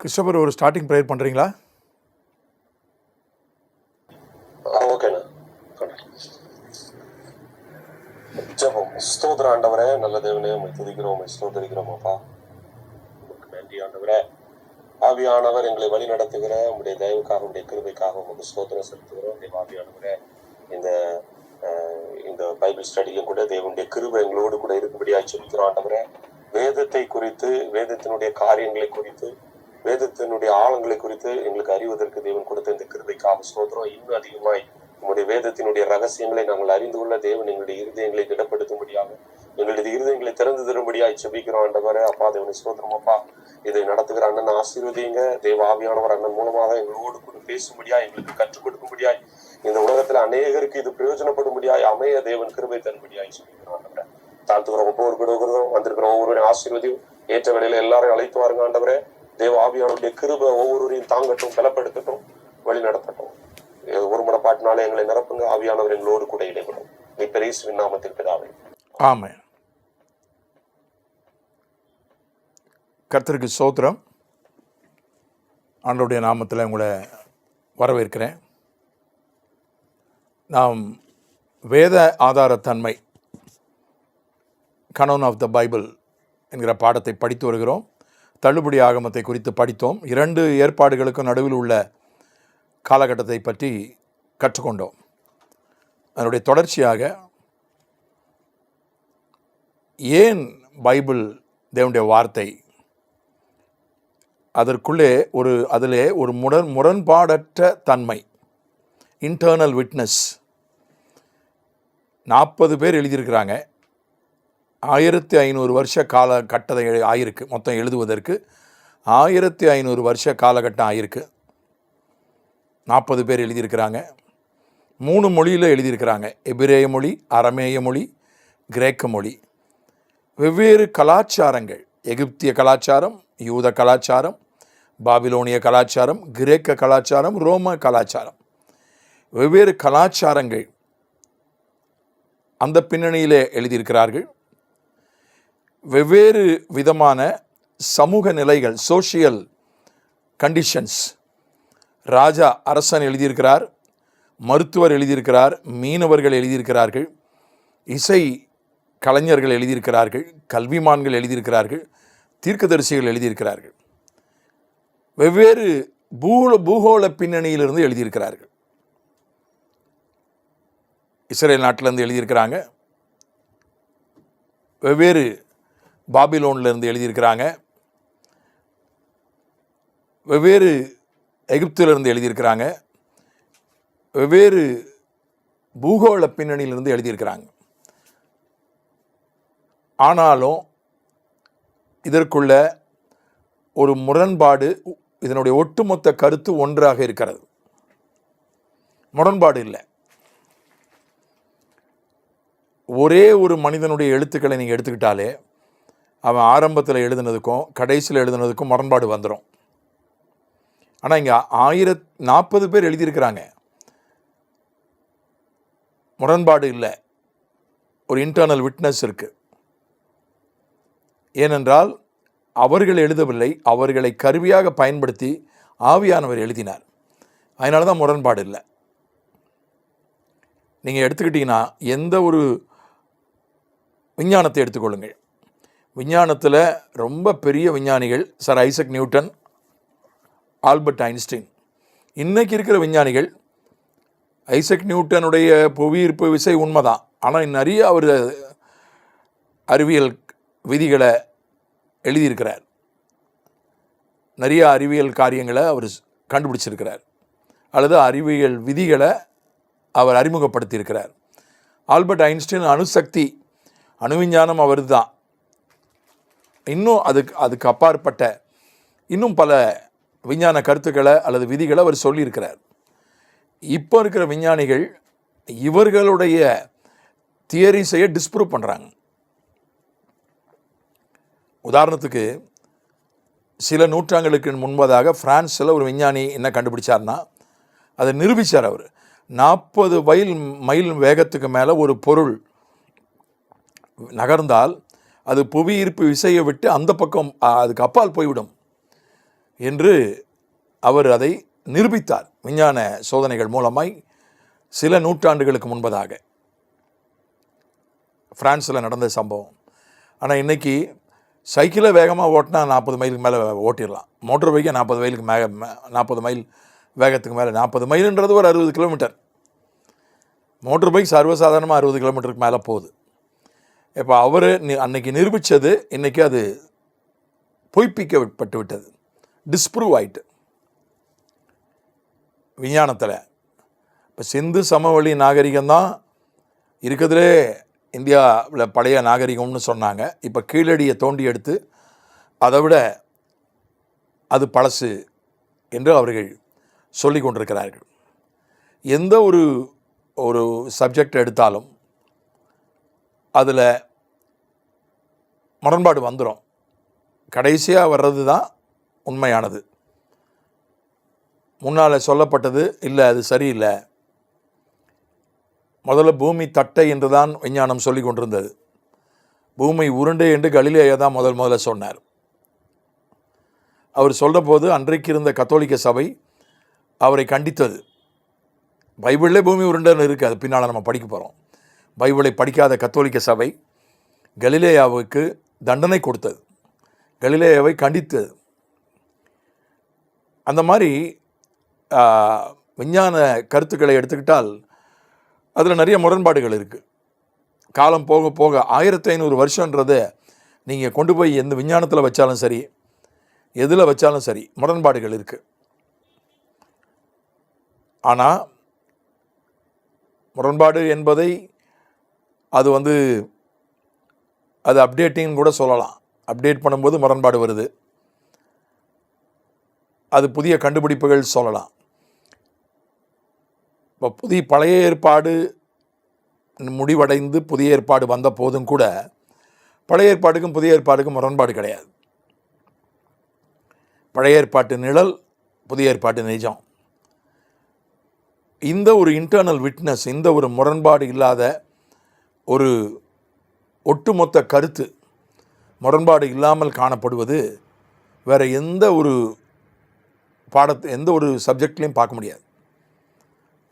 Christopher, ஒரு starting prayer பண்ணுறீங்களா? ஓகேண்ணா. ஜெபம். ஸ்தோத்திர ஆண்டவரே, நல்ல தேவனே, உம்மை துதிக்கிறோம், உம்மை ஸ்தோத்திரிக்கிறோம் அப்பா. உங்களுக்கு நன்றி ஆண்டவரே. ஆவியானவர் எங்களை வழி நடத்துகிற உங்களுடைய தயவுக்காக, உங்களுடைய கிருபைக்காக உங்களுக்கு ஸ்தோத்திரம் செலுத்துகிறோம். தேவ ஆவியானவரே, இந்த பைபிள் ஸ்டடியிலும் கூட தேவனுடைய கிருபை எங்களோடு கூட இருக்கும்படியாக ஜெபிக்கிறோம் ஆண்டவரே. வேதத்தை குறித்து, வேதத்தினுடைய காரியங்களை குறித்து, வேதத்தினுடைய ஆழங்களை குறித்து எங்களுக்கு அறிவதற்கு தேவன் கொடுத்த இந்த கிருபைக்காக ஸ்தோத்திரம். இன்னும் அதிகமாய் உங்களுடைய வேதத்தினுடைய ரகசியங்களை நாங்கள் அறிந்து கொள்ள தேவன் எங்களுடைய இருதயங்களை திடப்படுத்தும்படியாக, எங்களுடைய இருதயங்களை திறந்து தரும்படியாக ஜெபிக்கிறோம் ஆண்டவரே. அப்பா தேவனை ஸ்தோத்திரம் அப்பா. இதை நடத்துகிற அண்ணன் ஆசீர்வதிங்க. தேவ ஆவியானவர் அண்ணன் மூலமாக எங்களோடு கூட பேசும்படியா, எங்களுக்கு கற்றுக் கொடுக்கும்படியாய், இந்த உலகத்துல அநேகருக்கு இது பிரயோஜனப்படும்படியாய் அமைய தேவன் கிருபை தரும்படியாய் ஜெபிக்கிறோம் ஆண்டவரே. தாழ்த்துக்கிறோம், ஒவ்வொரு கொடுக்கிறோம், வந்திருக்கிறோம் ஒவ்வொருவரையும் ஆசீர்வதியும். ஏற்ற வேளையில எல்லாரையும் அழைத்து வாருங்க ஆண்டவரே. தேவ ஆவியானவருடைய கிருபை ஒவ்வொருவரையும் தாங்கட்டும், பலப்படுத்தட்டும், வழி நடத்தட்டும். ஒரு முறைப்பாட்டினாலே எங்களை நிரப்புங்க. ஆவியானவர் எங்களோடு கூட இடைபடும். நீ பெரிய நாமத்தில் பிதாவே, ஆமென். கர்த்தருக்கு ஸ்தோத்திரம். ஆண்டவருடைய நாமத்தில் உங்களை வரவேற்கிறேன். நாம் வேத ஆதாரத்தன்மை, கனோன் ஆஃப் த பைபிள் என்கிற பாடத்தை படித்து வருகிறோம். தள்ளுபடி ஆகமத்தை குறித்து படித்தோம். 2 ஏற்பாடுகளுக்கும் நடுவில் உள்ள காலகட்டத்தை பற்றி கற்றுக்கொண்டோம். அதனுடைய தொடர்ச்சியாக ஏன் பைபிள் தேவனுடைய வார்த்தை, அதற்குள்ளே அதிலே ஒரு முரண்பாடற்ற தன்மை, இன்டர்னல் விட்னஸ். 40 பேர் எழுதியிருக்கிறாங்க. 1500 வருஷ காலகட்டத்தை ஆயிருக்கு. மொத்தம் எழுதுவதற்கு 1500 வருஷ காலகட்டம் ஆயிருக்கு. 40 பேர் எழுதியிருக்கிறாங்க. 3 மொழியில் எழுதியிருக்கிறாங்க. எபிரேய மொழி, அரமேய மொழி, கிரேக்க மொழி. வெவ்வேறு கலாச்சாரங்கள், எகிப்திய கலாச்சாரம், யூத கலாச்சாரம், பாபிலோனிய கலாச்சாரம், கிரேக்க கலாச்சாரம், ரோம கலாச்சாரம், வெவ்வேறு கலாச்சாரங்கள் அந்த பின்னணியிலே எழுதியிருக்கிறார்கள். வெவ்வேறு விதமான சமூக நிலைகள், சோஷியல் கண்டிஷன்ஸ். ராஜா, அரசன் எழுதியிருக்கிறார், மருத்துவர் எழுதியிருக்கிறார், மீனவர்கள் எழுதியிருக்கிறார்கள், இசை கலைஞர்கள் எழுதியிருக்கிறார்கள், கல்விமான்கள் எழுதியிருக்கிறார்கள், தீர்க்கதரிசிகள் எழுதியிருக்கிறார்கள். வெவ்வேறு பூகோள பின்னணியிலிருந்து எழுதியிருக்கிறார்கள். இஸ்ரேல் நாட்டிலேருந்து எழுதியிருக்கிறாங்க, வெவ்வேறு பாபிலோன்லேருந்து எழுதியிருக்கிறாங்க, வெவ்வேறு எகிப்திலிருந்து எழுதியிருக்கிறாங்க, வெவ்வேறு பூகோள பின்னணியிலிருந்து எழுதியிருக்கிறாங்க. ஆனாலும் இதற்குள்ள ஒரு முரண்பாடு, இதனுடைய ஒட்டுமொத்த கருத்து ஒன்றாக இருக்கிறது. முரண்பாடு இல்லை. ஒரே ஒரு மனிதனுடைய எழுத்துக்களை நீங்கள் எடுத்துக்கிட்டாலே அவன் ஆரம்பத்தில் எழுதுனதுக்கும் கடைசியில் எழுதுனதுக்கும் முரண்பாடு வந்துடும். ஆனால் இங்கே 1040 பேர் எழுதியிருக்கிறாங்க, முரண்பாடு இல்லை. ஒரு இன்டர்னல் விட்னஸ் இருக்குது. ஏனென்றால் அவர்கள் எழுதவில்லை, அவர்களை கருவியாக பயன்படுத்தி ஆவியானவர் எழுதினார். அதனால தான் முரண்பாடு இல்லை. நீங்கள் எடுத்துக்கிட்டிங்கன்னா எந்த ஒரு விஞ்ஞானத்தை எடுத்துக்கொள்ளுங்கள். விஞ்ஞானத்தில் ரொம்ப பெரிய விஞ்ஞானிகள் sir Isaac Newton, Albert Einstein. இன்றைக்கி இருக்கிற விஞ்ஞானிகள், ஐசக் நியூட்டனுடைய புவியீர்ப்பு விசை உண்மைதான், ஆனால் நிறைய அவர் அறிவியல் விதிகளை எழுதியிருக்கிறார், நிறைய அறிவியல் காரியங்களை அவர் கண்டுபிடிச்சிருக்கிறார், அல்லது அறிவியல் விதிகளை அவர் அறிமுகப்படுத்தியிருக்கிறார். ஆல்பர்ட் ஐன்ஸ்டீன் அணுசக்தி, அணுவிஞ்ஞானம் அவர் தான். இன்னும் அதுக்கு அப்பாற்பட்ட இன்னும் பல விஞ்ஞான கருத்துக்களை அல்லது விதிகளை அவர் சொல்லியிருக்கிறார். இப்போ இருக்கிற விஞ்ஞானிகள் இவர்களுடைய தியரிஸையை டிஸ்ப்ரூவ் பண்ணுறாங்க. உதாரணத்துக்கு, சில நூற்றாண்டுகளுக்கு முன்பதாக பிரான்ஸில் ஒரு விஞ்ஞானி என்ன கண்டுபிடிச்சார்னா, அதை நிரூபித்தார். அவர் 40 மைல் வேகத்துக்கு மேலே ஒரு பொருள் நகர்ந்தால் அது புவியீர்ப்பு விசையை விட்டு அந்த பக்கம் அதுக்கு அப்பால் போய்விடும். என்று அவர் அதை நிரூபித்தார் விஞ்ஞான சோதனைகள் மூலமாய் சில நூற்றாண்டுகளுக்கு முன்பதாக. பிரான்ஸில் நடந்த சம்பவம். ஆனால் இன்றைக்கி சைக்கிளை வேகமாக ஓட்டினா 40 மைலுக்கு மேலே ஓட்டிடலாம். மோட்டர் பைக்கை 40 மைல் வேகத்துக்கு மேலே, 40 மைலுன்றது ஒரு 60 கிலோமீட்டர். மோட்டர் பைக் சர்வசாதாரணமாக 60 கிலோமீட்டருக்கு மேலே போகுது. இப்போ அவர் அன்னைக்கு நிரூபித்தது இன்றைக்கி அது பொய்ப்பிக்கப்பட்டு விட்டது, டிஸ்ப்ரூவ் ஆயிட்டு விஞ்ஞானத்தில். இப்போ சிந்து சமவெளி நாகரிகம்தான் இருக்கிறதுலே இந்தியாவில் பழைய நாகரிகம்னு சொன்னாங்க. இப்போ கீழடியை தோண்டி எடுத்து அதை விட அது பழசு என்று அவர்கள் சொல்லி கொண்டிருக்கிறார்கள். எந்த ஒரு சப்ஜெக்ட் எடுத்தாலும் அதில் முரண்பாடு வந்துடும். கடைசியாக வர்றது தான் உண்மையானது. முன்னால் சொல்லப்பட்டது இல்லை, அது சரியில்லை. முதல்ல பூமி தட்டை என்று தான் விஞ்ஞானம் சொல்லி கொண்டிருந்தது. பூமி உருண்டை என்று கலிலேயா தான் முதல்ல சொன்னார். அவர் சொல்கிற போது அன்றைக்கு இருந்த கத்தோலிக்க சபை அவரை கண்டித்தது. பைபிளிலே பூமி உருண்டைன்னு இருக்குது, அது பின்னால் நம்ம படிக்க போகிறோம். பைபிளை படிக்காத கத்தோலிக்க சபை கலிலேயாவுக்கு தண்டனை கொடுத்தது, கலிலேயாவை கண்டித்தது. அந்த மாதிரி விஞ்ஞான கருத்துக்களை எடுத்துக்கிட்டால் அதில் நிறைய முரண்பாடுகள் இருக்குது. காலம் போக போக 1500 வருஷன்றதை நீங்கள் கொண்டு போய் எந்த விஞ்ஞானத்தில் வச்சாலும் சரி, எதில் வச்சாலும் சரி, முரண்பாடுகள் இருக்குது. ஆனால் முரண்பாடு என்பதை அது அப்டேட்டிங் கூட சொல்லலாம். அப்டேட் பண்ணும்போது முரண்பாடு வருது. அது புதிய கண்டுபிடிப்புகள் சொல்லலாம். இப்போ பழைய ஏற்பாடு முடிவடைந்து புதிய ஏற்பாடு வந்த போதும் கூட பழைய ஏற்பாடுக்கும் புதிய ஏற்பாடுக்கும் முரண்பாடு கிடையாது. பழைய ஏற்பாட்டு நிழல், புதிய ஏற்பாட்டு நிஜம். இந்த ஒரு இன்டர்னல் விட்னஸ், இந்த ஒரு முரண்பாடு இல்லாத ஒரு ஒட்டுமொத்த கருத்து முரண்பாடு இல்லாமல் காணப்படுவது வேறு எந்த ஒரு எந்த ஒரு சப்ஜெக்ட்லேயும் பார்க்க முடியாது.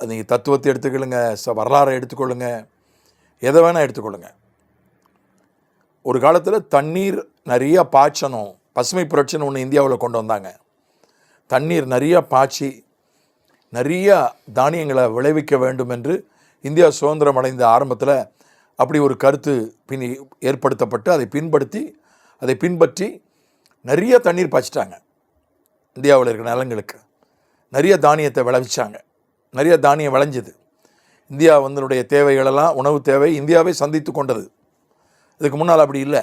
அது நீங்கள் தத்துவத்தை எடுத்துக்கொள்ளுங்க, வரலாறை எடுத்துக்கொள்ளுங்க, எதை வேணால் எடுத்துக்கொள்ளுங்க. ஒரு காலத்தில் தண்ணீர் நிறையா பாய்ச்சணும், பசுமை புரட்சின்னு ஒன்று இந்தியாவில் கொண்டு வந்தாங்க. தண்ணீர் நிறையா பாய்ச்சி நிறையா தானியங்களை விளைவிக்க வேண்டும் என்று இந்தியா சுதந்திரம் அடைந்த ஆரம்பத்தில் அப்படி ஒரு கருத்து ஏற்படுத்தப்பட்டு அதை பின்பற்றி நிறைய தண்ணீர் பாய்ச்சிட்டாங்க. இந்தியாவில் இருக்கிற நிலங்களுக்கு நிறைய தானியத்தை விளைவிச்சாங்க. நிறைய தானியம் விளைஞ்சிது. இந்தியாவினுடைய தேவைகளெல்லாம், உணவு தேவை இந்தியாவை சந்தித்து கொண்டது. இதுக்கு முன்னால் அப்படி இல்லை.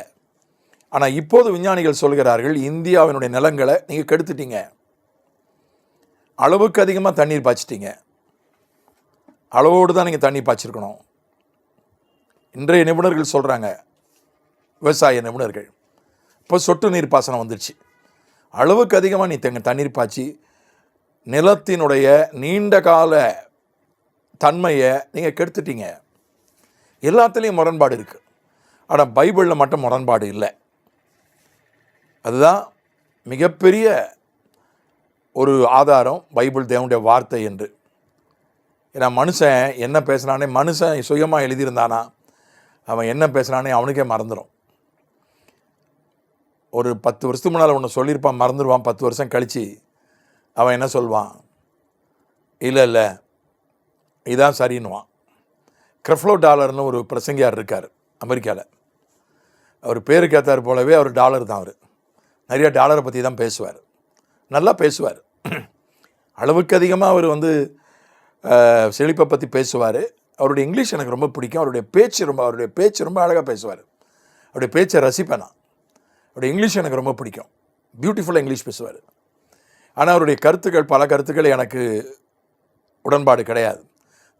ஆனால் இப்போது விஞ்ஞானிகள் சொல்கிறார்கள், இந்தியாவினுடைய நிலங்களை நீங்கள் கெடுத்துட்டீங்க, அளவுக்கு அதிகமாக தண்ணீர் பாய்ச்சிட்டீங்க, அளவோடு தான் நீங்கள் தண்ணீர் பாய்ச்சிருக்கணும். இன்றைய நிபுணர்கள் சொல்கிறாங்க, விவசாய நிபுணர்கள், இப்போ சொட்டு நீர் பாசனம் வந்துடுச்சு. அளவுக்கு அதிகமாக நீ தண்ணீர் பாய்ச்சி நிலத்தினுடைய நீண்ட கால தன்மையை நீங்கள் கெடுத்துட்டீங்க. எல்லாத்துலேயும் முரண்பாடு இருக்குது. ஆனால் பைபிளில் மட்டும் முரண்பாடு இல்லை. அதுதான் மிகப்பெரிய ஒரு ஆதாரம், பைபிள் தேவனுடைய வார்த்தை என்று. ஏன்னா மனுஷன் என்ன பேசுனானே, மனுஷன் சுயமாக எழுதியிருந்தானா அவன் என்ன பேசுனானே அவனுக்கே மறந்துடும். ஒரு 10 வருஷத்துக்கு முன்னால் ஒன்று சொல்லியிருப்பான், மறந்துடுவான். 10 வருஷம் கழித்து அவன் என்ன சொல்வான், இல்லை இதான் சரின்னுவான். கிரெஃப்லோ டாலர்னு ஒரு பிரசங்கியார் இருக்கார் அமெரிக்காவில். அவர் பேருக்கு ஏற்றார் போலவே அவர் டாலர் தான். அவர் நிறைய டாலரை பற்றி தான் பேசுவார், நல்லா பேசுவார். அளவுக்கு அதிகமாக அவர் செழிப்பை பற்றி பேசுவார். அவருடைய இங்கிலீஷ் எனக்கு ரொம்ப பிடிக்கும். அவருடைய பேச்சு ரொம்ப அழகாக பேசுவார். அவருடைய பேச்சை ரசிப்பேன் நான். அவருடைய இங்கிலீஷ் எனக்கு ரொம்ப பிடிக்கும். பியூட்டிஃபுல்லாக இங்கிலீஷ் பேசுவார். ஆனால் அவருடைய பல கருத்துக்கள் எனக்கு உடன்பாடு கிடையாது.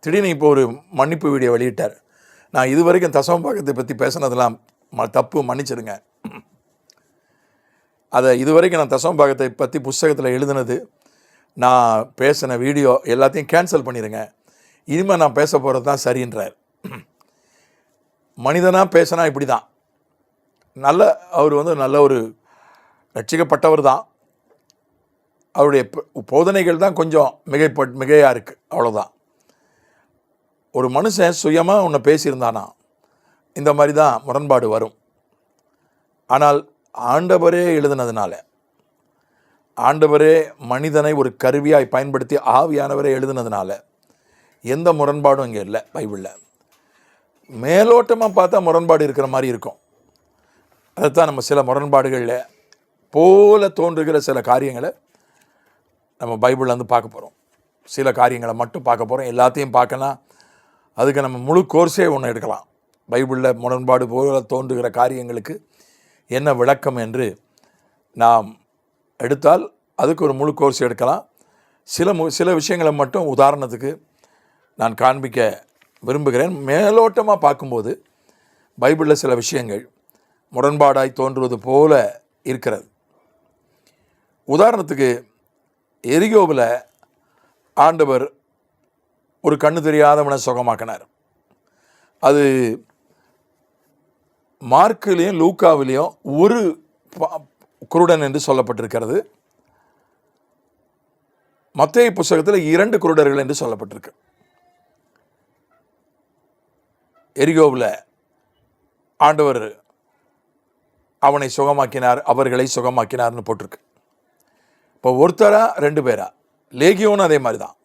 திடீர்னு இப்போ ஒரு மன்னிப்பு வீடியோ வெளியிட்டார். நான் இது வரைக்கும் தசமபாகத்தை பற்றி பேசினதெல்லாம் தப்பு, மன்னிச்சிடுங்க. அதை இதுவரைக்கும் நான் தசமபாகத்தை பற்றி புஸ்தகத்தில் எழுதுனது, நான் பேசின வீடியோ எல்லாத்தையும் கேன்சல் பண்ணிடுங்க, இனிமேல் நான் பேச போகிறது தான் சரின்றார். மனிதனாக பேசினா இப்படி தான். அவர் நல்ல ஒரு ரட்சிக்கப்பட்டவர் தான். அவருடைய போதனைகள் தான் கொஞ்சம் மிகையாக இருக்குது, அவ்வளோதான். ஒரு மனுஷன் சுயமாக ஒன்று பேசியிருந்தானா இந்த மாதிரி தான் முரண்பாடு வரும். ஆனால் ஆண்டவரே எழுதினதுனால, ஆண்டவரே மனிதனை ஒரு கருவியாய் பயன்படுத்தி ஆவியானவரே எழுதினதுனால எந்த முரண்பாடும் இங்கே இல்லை பைபிளில். மேலோட்டமாக பார்த்தா முரண்பாடு இருக்கிற மாதிரி இருக்கும். அதைத்தான் நம்ம சில முரண்பாடுகளில் போல தோன்றுகிற சில காரியங்களை நம்ம பைபிளில் வந்து பார்க்க போகிறோம். சில காரியங்களை மட்டும் பார்க்க போகிறோம். எல்லாத்தையும் பார்க்கலாம், அதுக்கு நம்ம முழு கோர்ஸே ஒன்று எடுக்கலாம். பைபிளில் முரண்பாடு போல தோன்றுகிற காரியங்களுக்கு என்ன விளக்கம் என்று நாம் எடுத்தால் அதுக்கு ஒரு முழு கோர்ஸ் எடுக்கலாம். சில விஷயங்களை மட்டும் உதாரணத்துக்கு நான் காண்பிக்க விரும்புகிறேன். மேலோட்டமாக பார்க்கும்போது பைபிளில் சில விஷயங்கள் முரண்பாடாய் தோன்றுவது போல இருக்கிறது. உதாரணத்துக்கு எரிகோவில் ஆண்டவர் ஒரு கண்ணு தெரியாதவனை சுகமாக்கினார். அது மார்க்கிலையும் லூக்காவிலையும் ஒரு குருடன் என்று சொல்லப்பட்டிருக்கிறது. மத்தேயு புத்தகத்தில் 2 குருடர்கள் என்று சொல்லப்பட்டிருக்கு. எரிகோவில் ஆண்டவர் அவனை சுகமாக்கினார், அவர்களை சுகமாக்கினார்னு போட்டிருக்கு. இப்போ ஒருத்தரா 2 பேரா? லேகியோன் அதே மாதிரி தான்.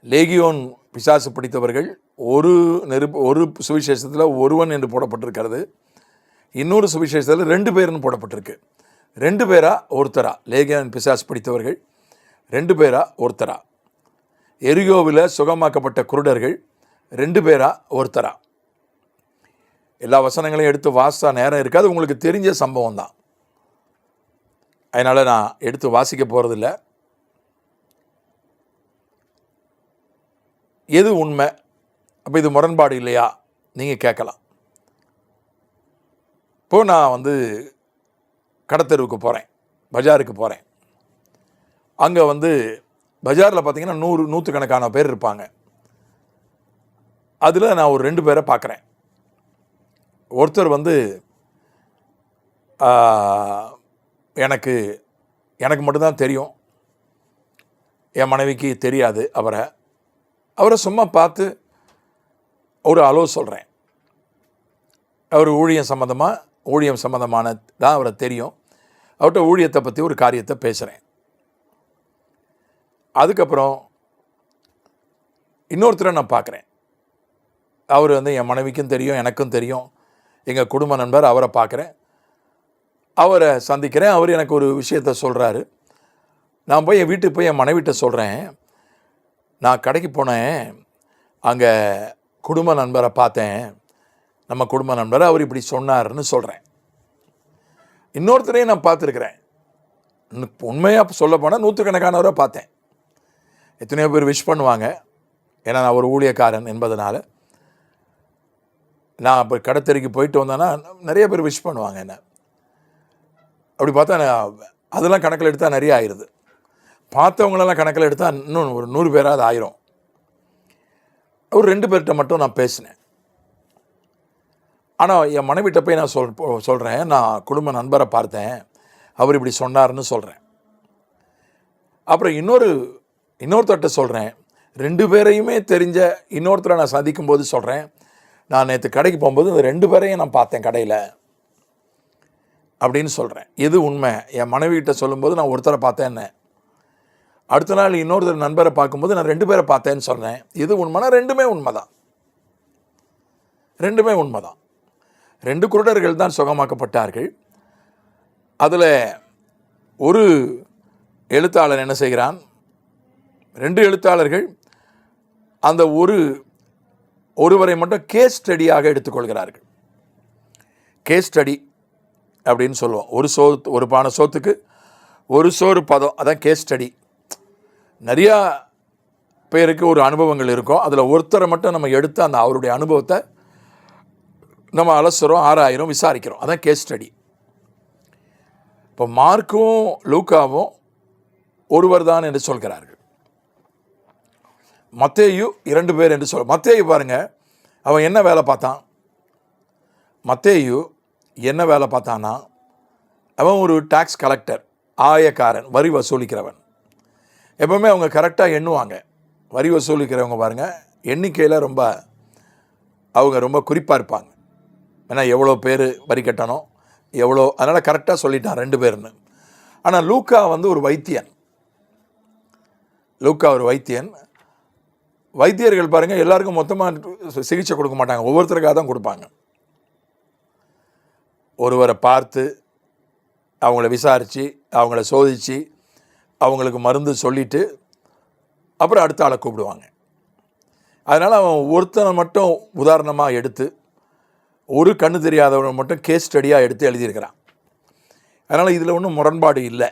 லேகியோன் பிசாசு பிடித்தவர்கள் ஒரு சுவிசேஷத்தில் ஒருவன் என்று போடப்பட்டிருக்கிறது. இன்னொரு சுவிசேஷத்தில் 2 பேர்னு போடப்பட்டிருக்கு. 2 பேரா ஒருத்தரா? லேகியோன் பிசாசு பிடித்தவர்கள் 2 பேரா ஒருத்தரா? எரிகோவில் சுகமாக்கப்பட்ட குருடர்கள் 2 பேரா ஒருத்தரா? எல்லா வசனங்களையும் எடுத்து வாசித்தா நேரம் இருக்காது, உங்களுக்கு தெரிஞ்ச சம்பவம் தான். அதனால் நான் எடுத்து வாசிக்க போகிறதில்ல. எது உண்மை? அப்போ இது முரண்பாடு இல்லையா நீங்கள் கேட்கலாம். இப்போது நான் வந்து கடத்தெருவுக்கு போகிறேன், பஜாருக்கு போகிறேன். அங்கே வந்து பஜாரில் பார்த்தீங்கன்னா 100 பேர் இருப்பாங்க. அதில் நான் ஒரு 2 பேரை பார்க்குறேன். ஒருத்தர் வந்து எனக்கு மட்டும்தான் தெரியும், என் மனைவிக்கு தெரியாது. அவரை சும்மா பார்த்து ஒரு அலோ சொல்கிறேன். அவர் ஊழியம் சம்மந்தமான தான் அவரை தெரியும். அவர்கிட்ட ஊழியத்தை பற்றி ஒரு காரியத்தை பேசுகிறேன். அதுக்கப்புறம் இன்னொருத்தரை நான் பார்க்குறேன். அவர் வந்து என் மனைவிக்கும் தெரியும், எனக்கும் தெரியும், எங்கள் குடும்ப நண்பர். அவரை பார்க்குறேன், அவரை சந்திக்கிறேன். அவர் எனக்கு ஒரு விஷயத்த சொல்கிறாரு. நான் போய் என் வீட்டுக்கு போய் என் மனைவிட்ட சொல்கிறேன், நான் கடைக்கு போனேன், அங்கே குடும்ப நண்பரை பார்த்தேன், நம்ம குடும்ப நண்பரை, அவர் இப்படி சொன்னார்னு சொல்கிறேன். இன்னொருத்தரையும் நான் பார்த்துருக்குறேன். உண்மையாக சொல்ல போனால் 100 பார்த்தேன். எத்தனையோ பேர் விஷ் பண்ணுவாங்க, ஏன்னா நான் ஒரு ஊழியக்காரன் என்பதனால. நான் இப்போ கடத்தெருக்கு போயிட்டு வந்தேன்னா நிறைய பேர் விஷ் பண்ணுவாங்க என்ன. அப்படி பார்த்தா அதெல்லாம் கணக்கில் எடுத்தால் நிறைய ஆயிடுது. பார்த்தவங்களெல்லாம் கணக்கில் எடுத்தால் இன்னும் ஒரு 100 பேராது ஆயிரும். ஒரு 2 பேர்கிட்ட மட்டும் நான் பேசினேன். ஆனால் என் மனைவிட்ட போய் நான் சொல்கிறேன், நான் குடும்ப நண்பரை பார்த்தேன், அவர் இப்படி சொன்னார்னு சொல்கிறேன். அப்புறம் இன்னொருத்தர்கிட்ட சொல்கிறேன், 2 பேரையுமே தெரிஞ்ச இன்னொருத்தரை நான் சந்திக்கும் போது சொல்கிறேன், நான் நேற்று கடைக்கு போகும்போது இந்த 2 பேரையும் நான் பார்த்தேன் கடையில் அப்படின்னு சொல்கிறேன். எது உண்மை? என் மனைவிகிட்ட சொல்லும்போது நான் ஒருத்தரை பார்த்தேன்னு, அடுத்த நாள் இன்னொருத்தர் நண்பரை பார்க்கும்போது நான் 2 பேரை பார்த்தேன்னு சொன்னேன். எது உண்மைனா ரெண்டுமே உண்மை தான். 2 குருடர்கள் தான் சுகமாக்கப்பட்டார்கள். அதில் ஒரு எழுத்தாளர் என்ன செய்கிறான், 2 எழுத்தாளர்கள் அந்த ஒருவரை மட்டும் கேஸ் ஸ்டடியாக எடுத்துக்கொள்கிறார்கள். கேஸ் ஸ்டடி அப்படின்னு சொல்லுவோம். ஒரு பானை சோத்துக்கு ஒரு சோறு பதம், அதான் கேஸ் ஸ்டடி. நிறையா பேருக்கு ஒரு அனுபவங்கள் இருக்கும், அதில் ஒருத்தரை மட்டும் நம்ம எடுத்து அந்த அவருடைய அனுபவத்தை நம்ம அலசுகிறோம், ஆராயிரம், விசாரிக்கிறோம், அதான் கேஸ் ஸ்டடி. இப்போ மார்க்கும் லூக்காவும் ஒருவர் தான் என்று சொல்கிறார்கள். மத்தேயு 2 பேர் என்று மத்தேயு பாருங்கள், அவன் என்ன வேலை பார்த்தான்? மத்தேயு என்ன வேலை பார்த்தான்னா, அவன் ஒரு டாக்ஸ் கலெக்டர், ஆயக்காரன், வரி வசூலிக்கிறவன். எப்போவுமே அவங்க கரெக்டாக எண்ணுவாங்க. வரி வசூலிக்கிறவங்க பாருங்கள், எண்ணிக்கையில் அவங்க ரொம்ப குறிப்பாக இருப்பாங்க. ஏன்னா எவ்வளோ பேர் வரி கட்டணும், எவ்வளோ, அதனால் கரெக்டாக சொல்லிட்டான் 2 பேர்னு. ஆனால் லூக்கா ஒரு வைத்தியன். லூக்கா ஒரு வைத்தியன். வைத்தியர்கள் பாருங்கள், எல்லாருக்கும் மொத்தமாக சிகிச்சை கொடுக்க மாட்டாங்க, ஒவ்வொருத்தருக்காக தான் கொடுப்பாங்க. ஒருவரை பார்த்து அவங்கள விசாரித்து அவங்கள சோதித்து அவங்களுக்கு மருந்து சொல்லிவிட்டு அப்புறம் அடுத்த ஆளை கூப்பிடுவாங்க. அதனால் அவன் ஒருத்தனை மட்டும் உதாரணமாக எடுத்து, ஒரு கண்ணு தெரியாதவனை மட்டும் கேஸ் ஸ்டடியாக எடுத்து எழுதியிருக்கிறான். அதனால் இதில் ஒன்றும் முரண்பாடு இல்லை.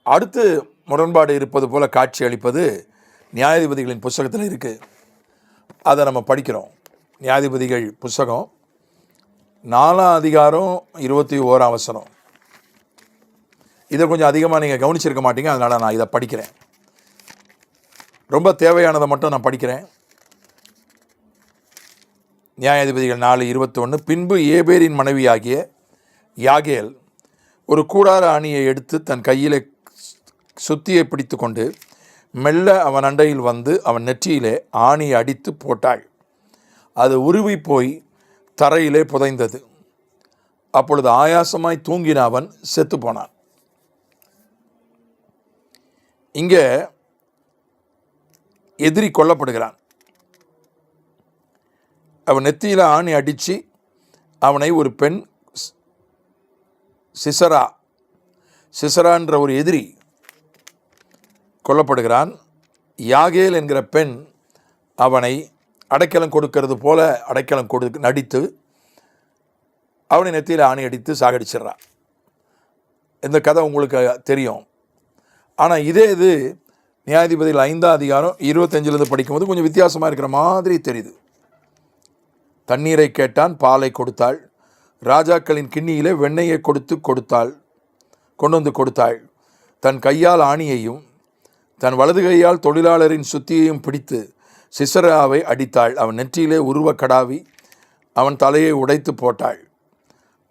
அடுத்து முரண்பாடு இருப்பது போல் காட்சி அளிப்பது நியாயாதிபதிகளின் புஸ்தகத்தில் இருக்குது. அதை நம்ம படிக்கிறோம். நியாயாதிபதிகள் புஸ்தகம் 4ஆம் அதிகாரம் 21ஆம் வசனம். இதை கொஞ்சம் அதிகமாக நீங்கள் கவனிச்சிருக்க மாட்டீங்க, அதனால் நான் இதை படிக்கிறேன். ரொம்ப தேவையானதை மட்டும் நான் படிக்கிறேன். நியாயாதிபதிகள் 4:21. பின்பு ஏபேரின் மனைவியாகிய யாகேல் ஒரு கூடார ஆணியை எடுத்து தன் கையிலே சுத்தியை பிடித்து கொண்டு மெல்ல அவன் அண்டையில் வந்து அவன் நெற்றியிலே ஆணியை அடித்து போட்டாள். அது உருவி போய் தரையிலே புதைந்தது. அப்பொழுது ஆயாசமாய் தூங்கின அவன் செத்து போனான். இங்கே எதிரி கொல்லப்படுகிறான். அவன் நெத்தியில் ஆணி அடித்து அவனை ஒரு பெண் சிசரான்ற ஒரு எதிரி கொல்லப்படுகிறான். யாகேல் என்கிற பெண் அவனை அடைக்கலம் கொடுக்கிறது போல அடைக்கலம் நடித்து அவனை நெத்தியில் ஆணி அடித்து சாகடிச்சிட்றான். இந்த கதை உங்களுக்கு தெரியும். ஆனால் இது நியாயாதிபதிகள் 5ஆம் அதிகாரம் 25 படிக்கும்போது கொஞ்சம் வித்தியாசமாக இருக்கிற மாதிரி தெரியுது. தண்ணீரை கேட்டான், பாலை கொடுத்தாள். ராஜாக்களின் கிண்ணியிலே வெண்ணெயை கொண்டு வந்து கொடுத்தாள். தன் கையால் ஆணியையும் தன் வலது கையால் தொழிலாளரின் சுத்தியையும் பிடித்து சிசராவை அடித்தாள். அவன் நெற்றியிலே உருவ கடாவி அவன் தலையை உடைத்து போட்டாள்.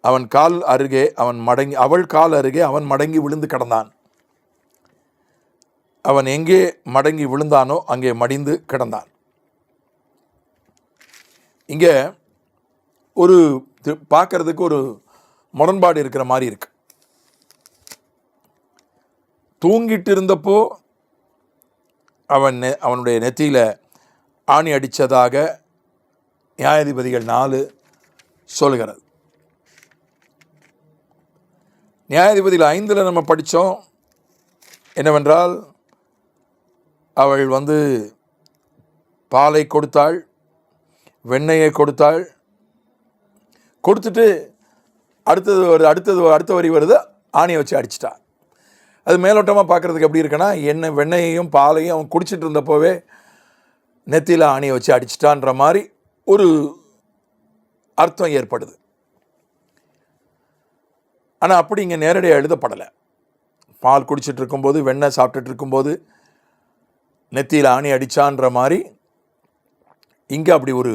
அவள் கால் அருகே அவன் மடங்கி விழுந்து கிடந்தான். அவன் எங்கே மடங்கி விழுந்தானோ அங்கே மடிந்து கிடந்தான். இங்கே ஒரு பார்க்கறதுக்கு ஒரு முரண்பாடு இருக்கிற மாதிரி இருக்கு. தூங்கிட்டு இருந்தப்போ அவனுடைய நெத்தியில் ஆணி அடித்ததாக நியாயாதிபதிகள் 4 சொல்கிறது. நியாயாதிபதிகள் 5 நம்ம படித்தோம் என்னவென்றால், அவள் பாலை கொடுத்தாள், வெண்ணெயை கொடுத்தாள். கொடுத்துட்டு அடுத்த வரி வருது, ஆணியை வச்சு அடிச்சிட்டா. அது மேலோட்டமாக பார்க்குறதுக்கு எப்படி இருக்குன்னா, வெண்ணெயையும் பாலையும் அவன் குடிச்சிட்டு இருந்தப்போவே நெத்தியில் ஆணியை வச்சு அடிச்சிட்டான்ற மாதிரி ஒரு அர்த்தம் ஏற்படுது. ஆனால் அப்படி இங்கே நேரடியாக எழுதப்படலை. பால் குடிச்சிட்டு இருக்கும்போது, வெண்ணெய் சாப்பிட்டுட்டு இருக்கும்போது நெத்தியில் ஆணி அடித்தான்ற மாதிரி இங்கே அப்படி ஒரு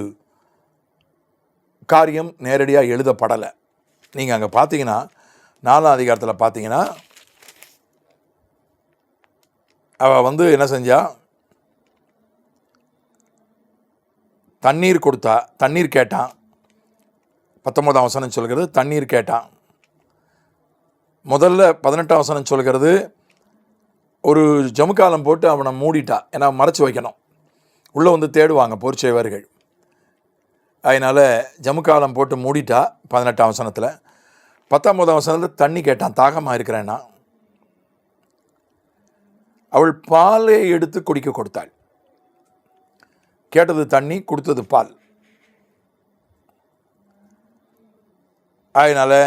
காரியம் நேரடியாக எழுதப்படலை. நீங்கள் அங்கே பார்த்தீங்கன்னா 4ஆம் அதிகாரத்தில் பார்த்தீங்கன்னா, அவள் என்ன செஞ்சா, தண்ணீர் கேட்டான். 19ஆம் வசனம் சொல்கிறது தண்ணீர் கேட்டான். முதல்ல 18ஆம் வசனம் சொல்கிறது ஒரு ஜமுக்காலம் போட்டு அவனை மூடிட்டா. ஏன்னா மறைச்சி வைக்கணும், உள்ளே தேடுவாங்க போர்ச்சேவர்கள். அதனால் ஜமுக்காலம் போட்டு மூடிட்டா 18ஆம் வசனத்தில். 19ஆம் வசனத்தில் தண்ணி கேட்டான், தாகமாக இருக்கிறேன்னா. அவள் பாலை எடுத்து குடிக்க கொடுத்தாள். கேட்டது தண்ணி, கொடுத்தது பால். அதனால்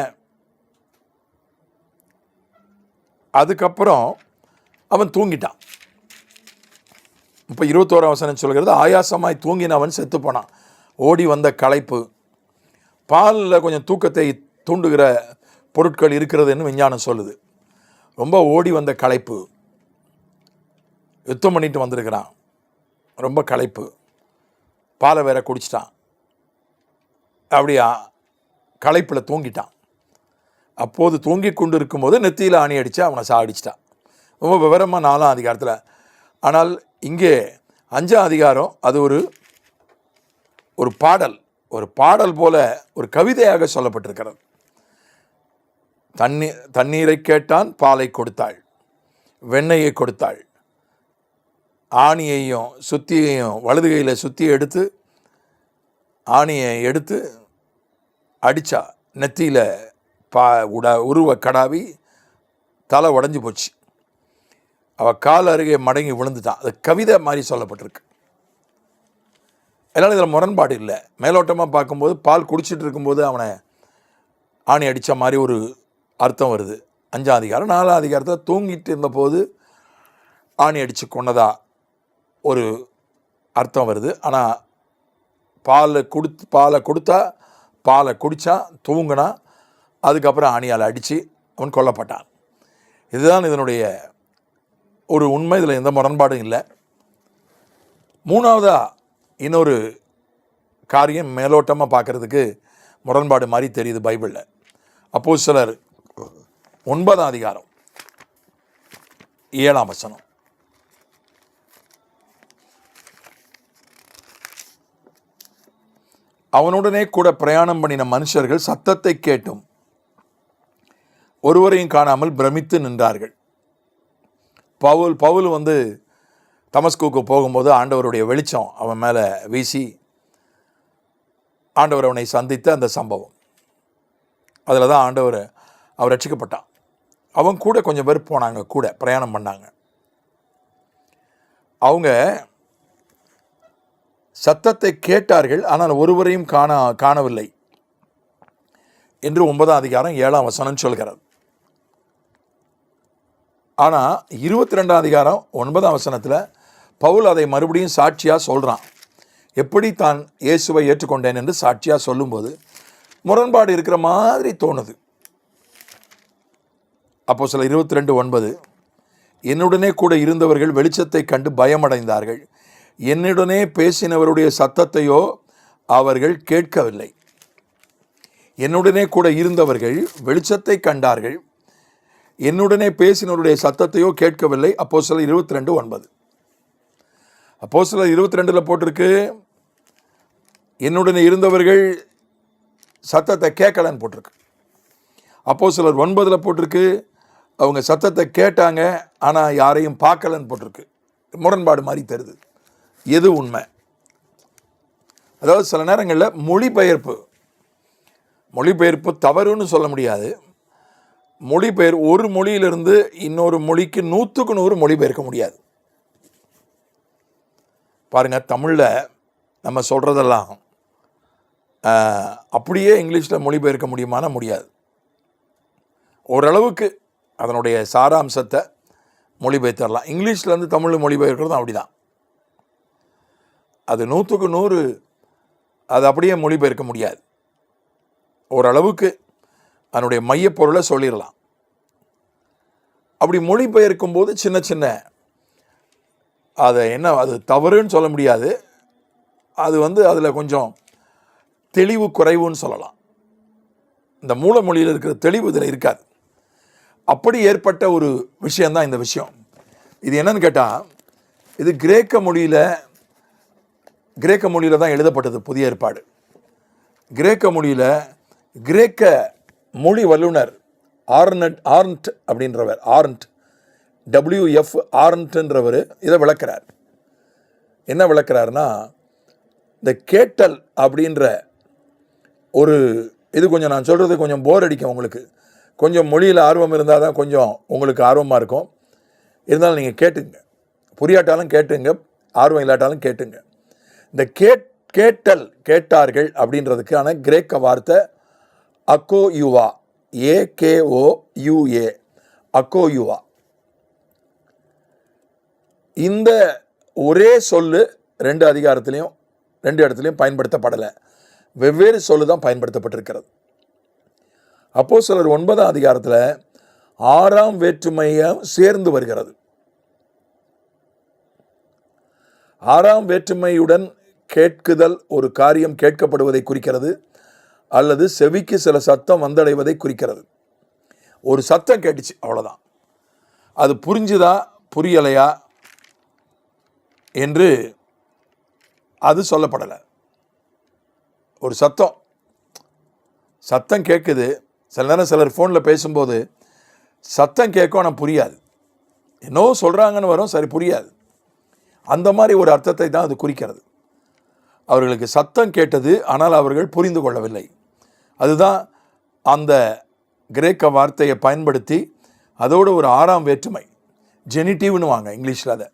அதுக்கப்புறம் அவன் தூங்கிட்டான். இப்போ 21ஆம் வசனம் சொல்கிறது, ஆயாசமாய் தூங்கினவன் செத்து போனான். ஓடி வந்த களைப்பு, பாலில் கொஞ்சம் தூக்கத்தை தூண்டுகிற பொருட்கள் இருக்கிறதுன்னு விஞ்ஞானம் சொல்லுது. ரொம்ப ஓடி வந்த களைப்பு, யுத்தம் பண்ணிட்டு வந்திருக்கிறான், ரொம்ப களைப்பு, பாலை வேற குடிச்சிட்டான். அப்படியா களைப்பில் தூங்கிட்டான். அப்போது தூங்கி கொண்டு இருக்கும்போது நெத்தியில் ஆணி அடித்து அவனை சாடிச்சிட்டான். ரொம்ப விவரமாக 4ஆம் அதிகாரத்தில். ஆனால் இங்கே 5ஆம் அதிகாரம் அது ஒரு பாடல் போல ஒரு கவிதையாக சொல்லப்பட்டிருக்கிறது. தண்ணீரை கேட்டான், பாலை கொடுத்தாள், வெண்ணெயை கொடுத்தாள், ஆணியையும் சுத்தியையும் வலது கையில் சுத்தி எடுத்து ஆணியை எடுத்து அடித்தா. நெத்தியில் உருவ கடாவி தலை உடஞ்சி போச்சு. அவள் கால் அருகே மடங்கி விழுந்துட்டான். அது கவிதை மாதிரி சொல்லப்பட்டிருக்கு. அதனால் இதில் முரண்பாடு இல்லை. மேலோட்டமாக பார்க்கும்போது பால் குடிச்சிட்டு இருக்கும்போது அவனை ஆணி அடித்த மாதிரி ஒரு அர்த்தம் வருது 5ஆம் அதிகாரம். 4ஆம் அதிகாரத்தில் தூங்கிட்டு இருந்தபோது ஆணி அடித்து கொண்டதா ஒரு அர்த்தம் வருது. ஆனால் பாலை கொடுத்தா, பாலை குடித்தான், தூங்கினா, அதுக்கப்புறம் ஆணியால் அடித்து அவன் கொல்லப்பட்டான். இதுதான் இதனுடைய ஒரு உண்மை. இதில் எந்த முரண்பாடும் இல்லை. 3ஆவதா இன்னொரு காரியம் மேலோட்டமாக பார்க்குறதுக்கு முரண்பாடு மாதிரி தெரியுது பைபிளில். அப்போஸ்தலர் 9ஆம் அதிகாரம் 7ஆம் வசனம். அவனுடனே கூட பிரயாணம் பண்ணின மனுஷர்கள் சத்தத்தை கேட்டும் ஒருவரையும் காணாமல் பிரமித்து நின்றார்கள். பவுல் தமஸ்குக்கு போகும்போது ஆண்டவருடைய வெளிச்சம் அவன் மேலே வீசி ஆண்டவர் அவனை சந்தித்த அந்த சம்பவம், அதில் தான் அவர் ரட்சிக்கப்பட்டான். அவன் கூட கொஞ்சம் பேர் போனாங்க, கூட பிரயாணம் பண்ணாங்க. அவங்க சத்தத்தை கேட்டார்கள், ஆனால் ஒருவரையும் காணவில்லை என்று 9ஆம் அதிகாரம் 7ஆம் வசனம் சொல்கிறது. ஆனால் 22ஆம் அதிகாரம் 9ஆம் வசனத்தில் பவுல் அதை மறுபடியும் சாட்சியாக சொல்கிறான். எப்படி தான் இயேசுவை ஏற்றுக்கொண்டேன் என்று சாட்சியாக சொல்லும்போது முரண்பாடு இருக்கிற மாதிரி தோணுது. அப்போஸ்தலர் 22:9, என்னுடனே கூட இருந்தவர்கள் வெளிச்சத்தை கண்டு பயமடைந்தார்கள், என்னுடனே பேசினவருடைய சத்தத்தையோ அவர்கள் கேட்கவில்லை. என்னுடனே கூட இருந்தவர்கள் வெளிச்சத்தை கண்டார்கள், என்னுடனே பேசினவருடைய சத்தத்தையோ கேட்கவில்லை. அப்போஸ்தலர் 22:9. அப்போஸ்தலர் 22 போட்டிருக்கு என்னுடனே இருந்தவர்கள் சத்தத்தை கேட்கலன்னு போட்டிருக்கு. அப்போஸ்தலர் 9 போட்டிருக்கு அவங்க சத்தத்தை கேட்டாங்க ஆனால் யாரையும் பார்க்கலன்னு போட்டிருக்கு. முரண்பாடு மாதிரி தருது. எது உண்மை? அதாவது சில நேரங்களில் மொழிபெயர்ப்பு தவறுன்னு சொல்ல முடியாது. ஒரு மொழியிலிருந்து இன்னொரு மொழிக்கு 100க்கு 100 மொழிபெயர்க்க முடியாது. பாருங்கள், தமிழில் நம்ம சொல்கிறதெல்லாம் அப்படியே இங்கிலீஷில் மொழிபெயர்க்க முடியுமானா முடியாது. ஓரளவுக்கு அதனுடைய சாராம்சத்தை மொழிபெயர்த்தரலாம். இங்கிலீஷ்லேருந்து தமிழ் மொழிபெயர்க்கிறதும் அப்படி தான். அது 100க்கு 100 அது அப்படியே மொழிபெயர்க்க முடியாது. ஓரளவுக்கு அதனுடைய மையப்பொருளை சொல்லிடலாம். அப்படி மொழிபெயர்க்கும் போது சின்ன சின்ன அது தவறுன்னு சொல்ல முடியாது. அது அதில் கொஞ்சம் தெளிவு குறைவுன்னு சொல்லலாம். இந்த மூல மொழியில் இருக்கிற தெளிவு இதில் இருக்காது. அப்படி ஏற்பட்ட ஒரு விஷயந்தான் இந்த விஷயம். இது என்னன்னு கேட்டால், இது கிரேக்க மொழியில் தான் எழுதப்பட்டது புதிய ஏற்பாடு. கிரேக்க மொழியில் கிரேக்க மொழி வல்லுனர் ஆர்ன்ட் அப்படின்றவர், WF ஆர்ன்ட்ன்றவர் இதை விளக்கிறார். என்ன விளக்கிறாருன்னா, இந்த கேட்டல் அப்படின்ற இது கொஞ்சம் நான் சொல்கிறது கொஞ்சம் போர் அடிக்கும் உங்களுக்கு. கொஞ்சம் மொழியில் ஆர்வம் இருந்தால் தான் கொஞ்சம் உங்களுக்கு ஆர்வமாக இருக்கும். இருந்தாலும் நீங்கள் கேட்டுங்க, புரியாட்டாலும் கேட்டுங்க, ஆர்வம் இல்லாட்டாலும் கேட்டுங்க. இந்த கேட்டார்கள் அப்படின்றதுக்கான கிரேக்க வார்த்தை அக்கோயுவா, AKOUA, அக்கோயுவா. இந்த ஒரே சொல்லு 2 இடத்துலையும் பயன்படுத்தப்படலை, வெவ்வேறு சொல்லு தான் பயன்படுத்தப்பட்டிருக்கிறது. அப்போஸ்தலர் 9ஆம் அதிகாரத்தில் 6ஆம் வேற்றுமையை சேர்ந்து வருகிறது. 6ஆம் வேற்றுமையுடன் கேட்குதல் ஒரு காரியம் கேட்கப்படுவதை குறிக்கிறது, அல்லது செவிக்கு சில சத்தம் வந்தடைவதை குறிக்கிறது. ஒரு சத்தம் கேட்டுச்சு, அவ்வளோதான். அது புரிஞ்சுதா புரியலையா என்று அது சொல்லப்படலை. ஒரு சத்தம் கேட்குது. சில நேரம் சிலர் ஃபோனில் பேசும்போது சத்தம் கேட்கும், ஆனால் புரியாது. என்னோ சொல்கிறாங்கன்னு வரும், சரி புரியாது. அந்த மாதிரி ஒரு அர்த்தத்தை தான் அது குறிக்கிறது. அவர்களுக்கு சத்தம் கேட்டது, ஆனால் அவர்கள் புரிந்து கொள்ளவில்லை. அதுதான் அந்த கிரேக்க வார்த்தையை பயன்படுத்தி அதோடு ஒரு 6ஆம் வேற்றுமை, ஜெனிட்டிவ்னு வாங்க இங்கிலீஷில்,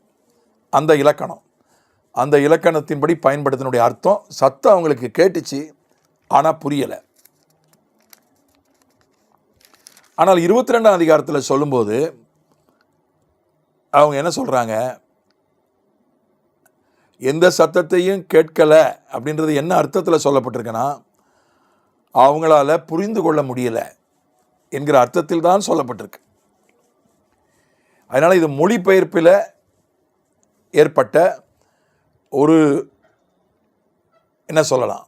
அந்த இலக்கணம், அந்த இலக்கணத்தின்படி பயன்படுத்தினுடைய அர்த்தம் சத்தம் அவங்களுக்கு கேட்டுச்சு, ஆனால் புரியலை. ஆனால் 22ஆம் அதிகாரத்தில் சொல்லும்போது அவங்க என்ன சொல்கிறாங்க, எந்த சத்தத்தையும் கேட்கலை அப்படின்றது என்ன அர்த்தத்தில் சொல்லப்பட்டிருக்குன்னா, அவங்களால புரிந்து கொள்ள முடியலை என்கிற அர்த்தத்தில் தான் சொல்லப்பட்டிருக்கு. அதனால் இது மொழிபெயர்ப்பில் ஏற்பட்ட ஒரு என்ன சொல்லலாம்,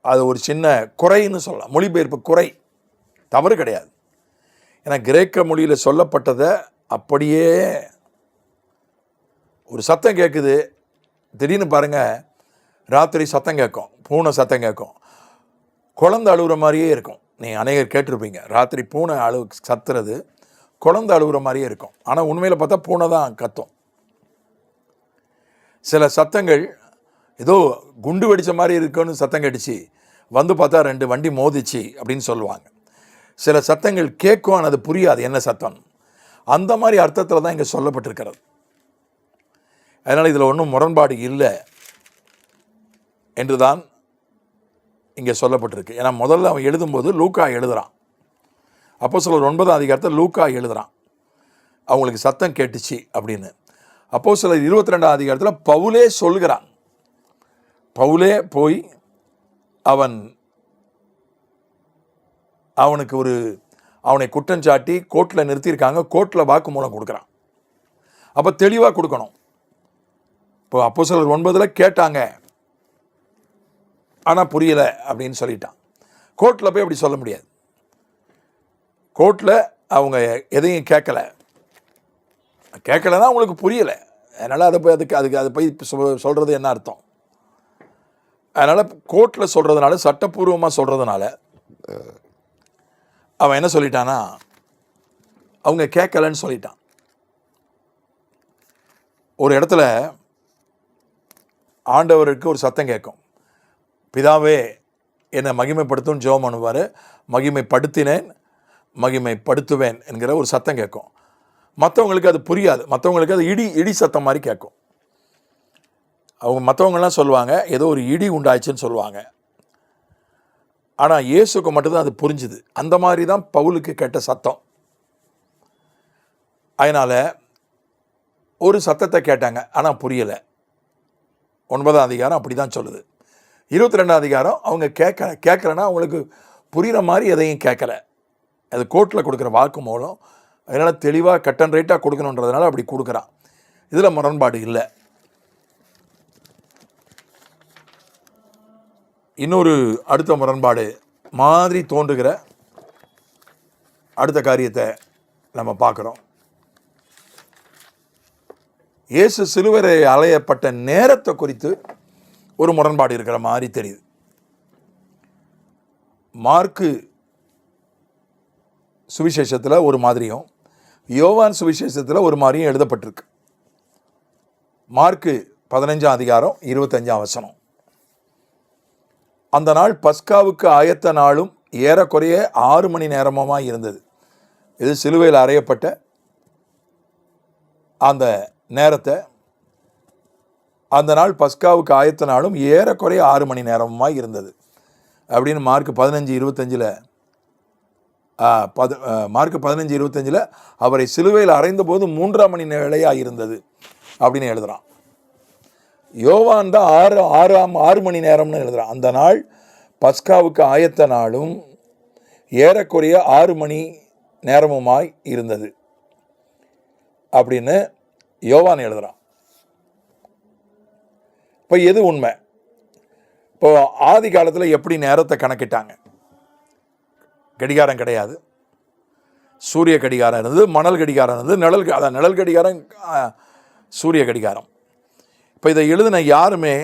அது ஒரு சின்ன குறைன்னு சொல்லலாம். மொழிபெயர்ப்பு குறை, தவறு கிடையாது. ஏன்னா கிரேக்க மொழியில் சொல்லப்பட்டதை அப்படியே ஒரு சத்தம் கேட்குது. திடீர்னு பாருங்கள், ராத்திரி சத்தம் கேட்கும், பூனை சத்தம் கேட்கும், குழந்தை அழுகுற மாதிரியே இருக்கும். நீங்கள் அநேகர் கேட்டிருப்பீங்க, ராத்திரி பூனை சத்துறது குழந்தை அழுகுற மாதிரியே இருக்கும். ஆனால் உண்மையில் பார்த்தா பூனை தான் கத்தும். சில சத்தங்கள் ஏதோ குண்டு வெடித்த மாதிரி இருக்குன்னு சத்தம் கேட்டுச்சு, வந்து பார்த்தா 2 வண்டி மோதிச்சு அப்படின்னு சொல்லுவாங்க. சில சத்தங்கள் கேட்கும், ஆனால் அது புரியாது என்ன சத்தம். அந்த மாதிரி அர்த்தத்தில் தான் இங்கே சொல்லப்பட்டிருக்கிறது. அதனால் இதில் ஒன்றும் முரண்பாடு இல்லை என்று தான் இங்கே சொல்லப்பட்டிருக்கு. ஏன்னா முதல்ல அவன் எழுதும்போது லூக்கா எழுதுகிறான், அப்போஸ்தலர் 9ஆம் அதிகாரத்தில் லூக்கா எழுதுகிறான் அவங்களுக்கு சத்தம் கேட்டுச்சு அப்படின்னு. அப்போஸ்தலர் 22ஆம் அதிகாரத்தில் பவுலே சொல்கிறான். பவுலே போய் அவனை குற்றஞ்சாட்டி கோர்ட்டில் நிறுத்தியிருக்காங்க, கோர்ட்டில் வாக்குமூலம் கொடுக்குறான். அப்போ தெளிவாக கொடுக்கணும். இப்போ அப்போஸ்தலர் 9 கேட்டாங்க, ஆனால் புரியலை அப்படின்னு சொல்லிட்டான். கோர்ட்டில் போய் அப்படி சொல்ல முடியாது. கோர்ட்டில் அவங்க எதையும் கேட்கலைன்னா அவங்களுக்கு புரியலை. அதனால் அதை போய் சொல்கிறது என்ன அர்த்தம்? அதனால் கோர்ட்டில் சொல்கிறதுனால, சட்டப்பூர்வமாக சொல்கிறதுனால அவன் என்ன சொல்லிட்டான்னா, அவங்க கேட்கலன்னு சொல்லிட்டான். ஒரு இடத்துல ஆண்டவருக்கு ஒரு சத்தம் கேட்கும், பிதாவே என்னை மகிமைப்படுத்தும் ஜெபம் பண்ணுவார், மகிமைப்படுத்தினேன் மகிமைப்படுத்துவேன் என்கிற ஒரு சத்தம் கேட்கும். மற்றவங்களுக்கு அது புரியாது, மற்றவங்களுக்கு அது இடி சத்தம் மாதிரி கேட்கும். மற்றவங்கலாம் சொல்லுவாங்க ஏதோ ஒரு இடி உண்டாயிடுச்சுன்னு சொல்லுவாங்க. ஆனால் இயேசுக்கு மட்டும்தான் அது புரிஞ்சுது. அந்த மாதிரி தான் பவுலுக்கு கேட்ட சத்தம். அதனால் ஒரு சத்தத்தை கேட்டாங்க, ஆனால் புரியலை. 9ஆம் அதிகாரம் அப்படி தான் சொல்லுது. 22ஆம் அதிகாரம் அவங்க கேட்கலன்னா அவங்களுக்கு புரிகிற மாதிரி எதையும் கேட்கலை. அது கோர்ட்டில் கொடுக்குற வாக்கு மூலம், அதனால் தெளிவாக கட் அண்ட் ரைட்டாக கொடுக்கணுன்றதுனால அப்படி கொடுக்குறான். இதில் முரண்பாடு இல்லை. இன்னொரு அடுத்த முரண்பாடு மாதிரி தோன்றுகிற அடுத்த காரியத்தை நம்ம பார்க்குறோம். இயேசு சிலுவையை அலையப்பட்ட நேரத்தை குறித்து ஒரு முரண்பாடு இருக்கிற மாதிரி தெரியுது. மார்க்கு சுவிசேஷத்தில் ஒரு மாதிரியும் யோவான் சுவிசேஷத்தில் ஒரு மாதிரியும் எழுதப்பட்டிருக்கு. மார்க்கு 15ஆம் அதிகாரம் 25ஆம் வசனம், அந்த நாள் பஸ்காவுக்கு ஆயத்த நாளும் ஏறக்குறைய 6 மணி நேரமாக இருந்தது. இது சிலுவையில் அறையப்பட்ட அந்த நேரத்தை, அந்த நாள் பஸ்காவுக்கு ஆயத்த நாளும் ஏறக்குறைய 6 மணி நேரமாக இருந்தது அப்படின்னு மார்க் 15:25 மார்க் 15:25 அவரை சிலுவையில் அறைந்த போது 3ஆம் மணி வேளையாக இருந்தது அப்படின்னு எழுதுகிறான். யோவான் தான் 6 மணி நேரம்னு எழுதுகிறான். அந்த நாள் பஸ்காவுக்கு ஆயத்த நாளும் ஏறக்குறைய 6 மணி நேரமுமாய் இருந்தது அப்படின்னு யோவான் எழுதுகிறான். இப்போ எது உண்மை? இப்போ ஆதி காலத்தில் எப்படி நேரத்தை கணக்கிட்டாங்க? கடிகாரம் கிடையாது. சூரிய கடிகாரம் இருந்தது, மணல் கடிகாரம் இருந்தது, அதான் நிழல் கடிகாரம், சூரிய கடிகாரம். இப்போ இதை எழுதின யாருமே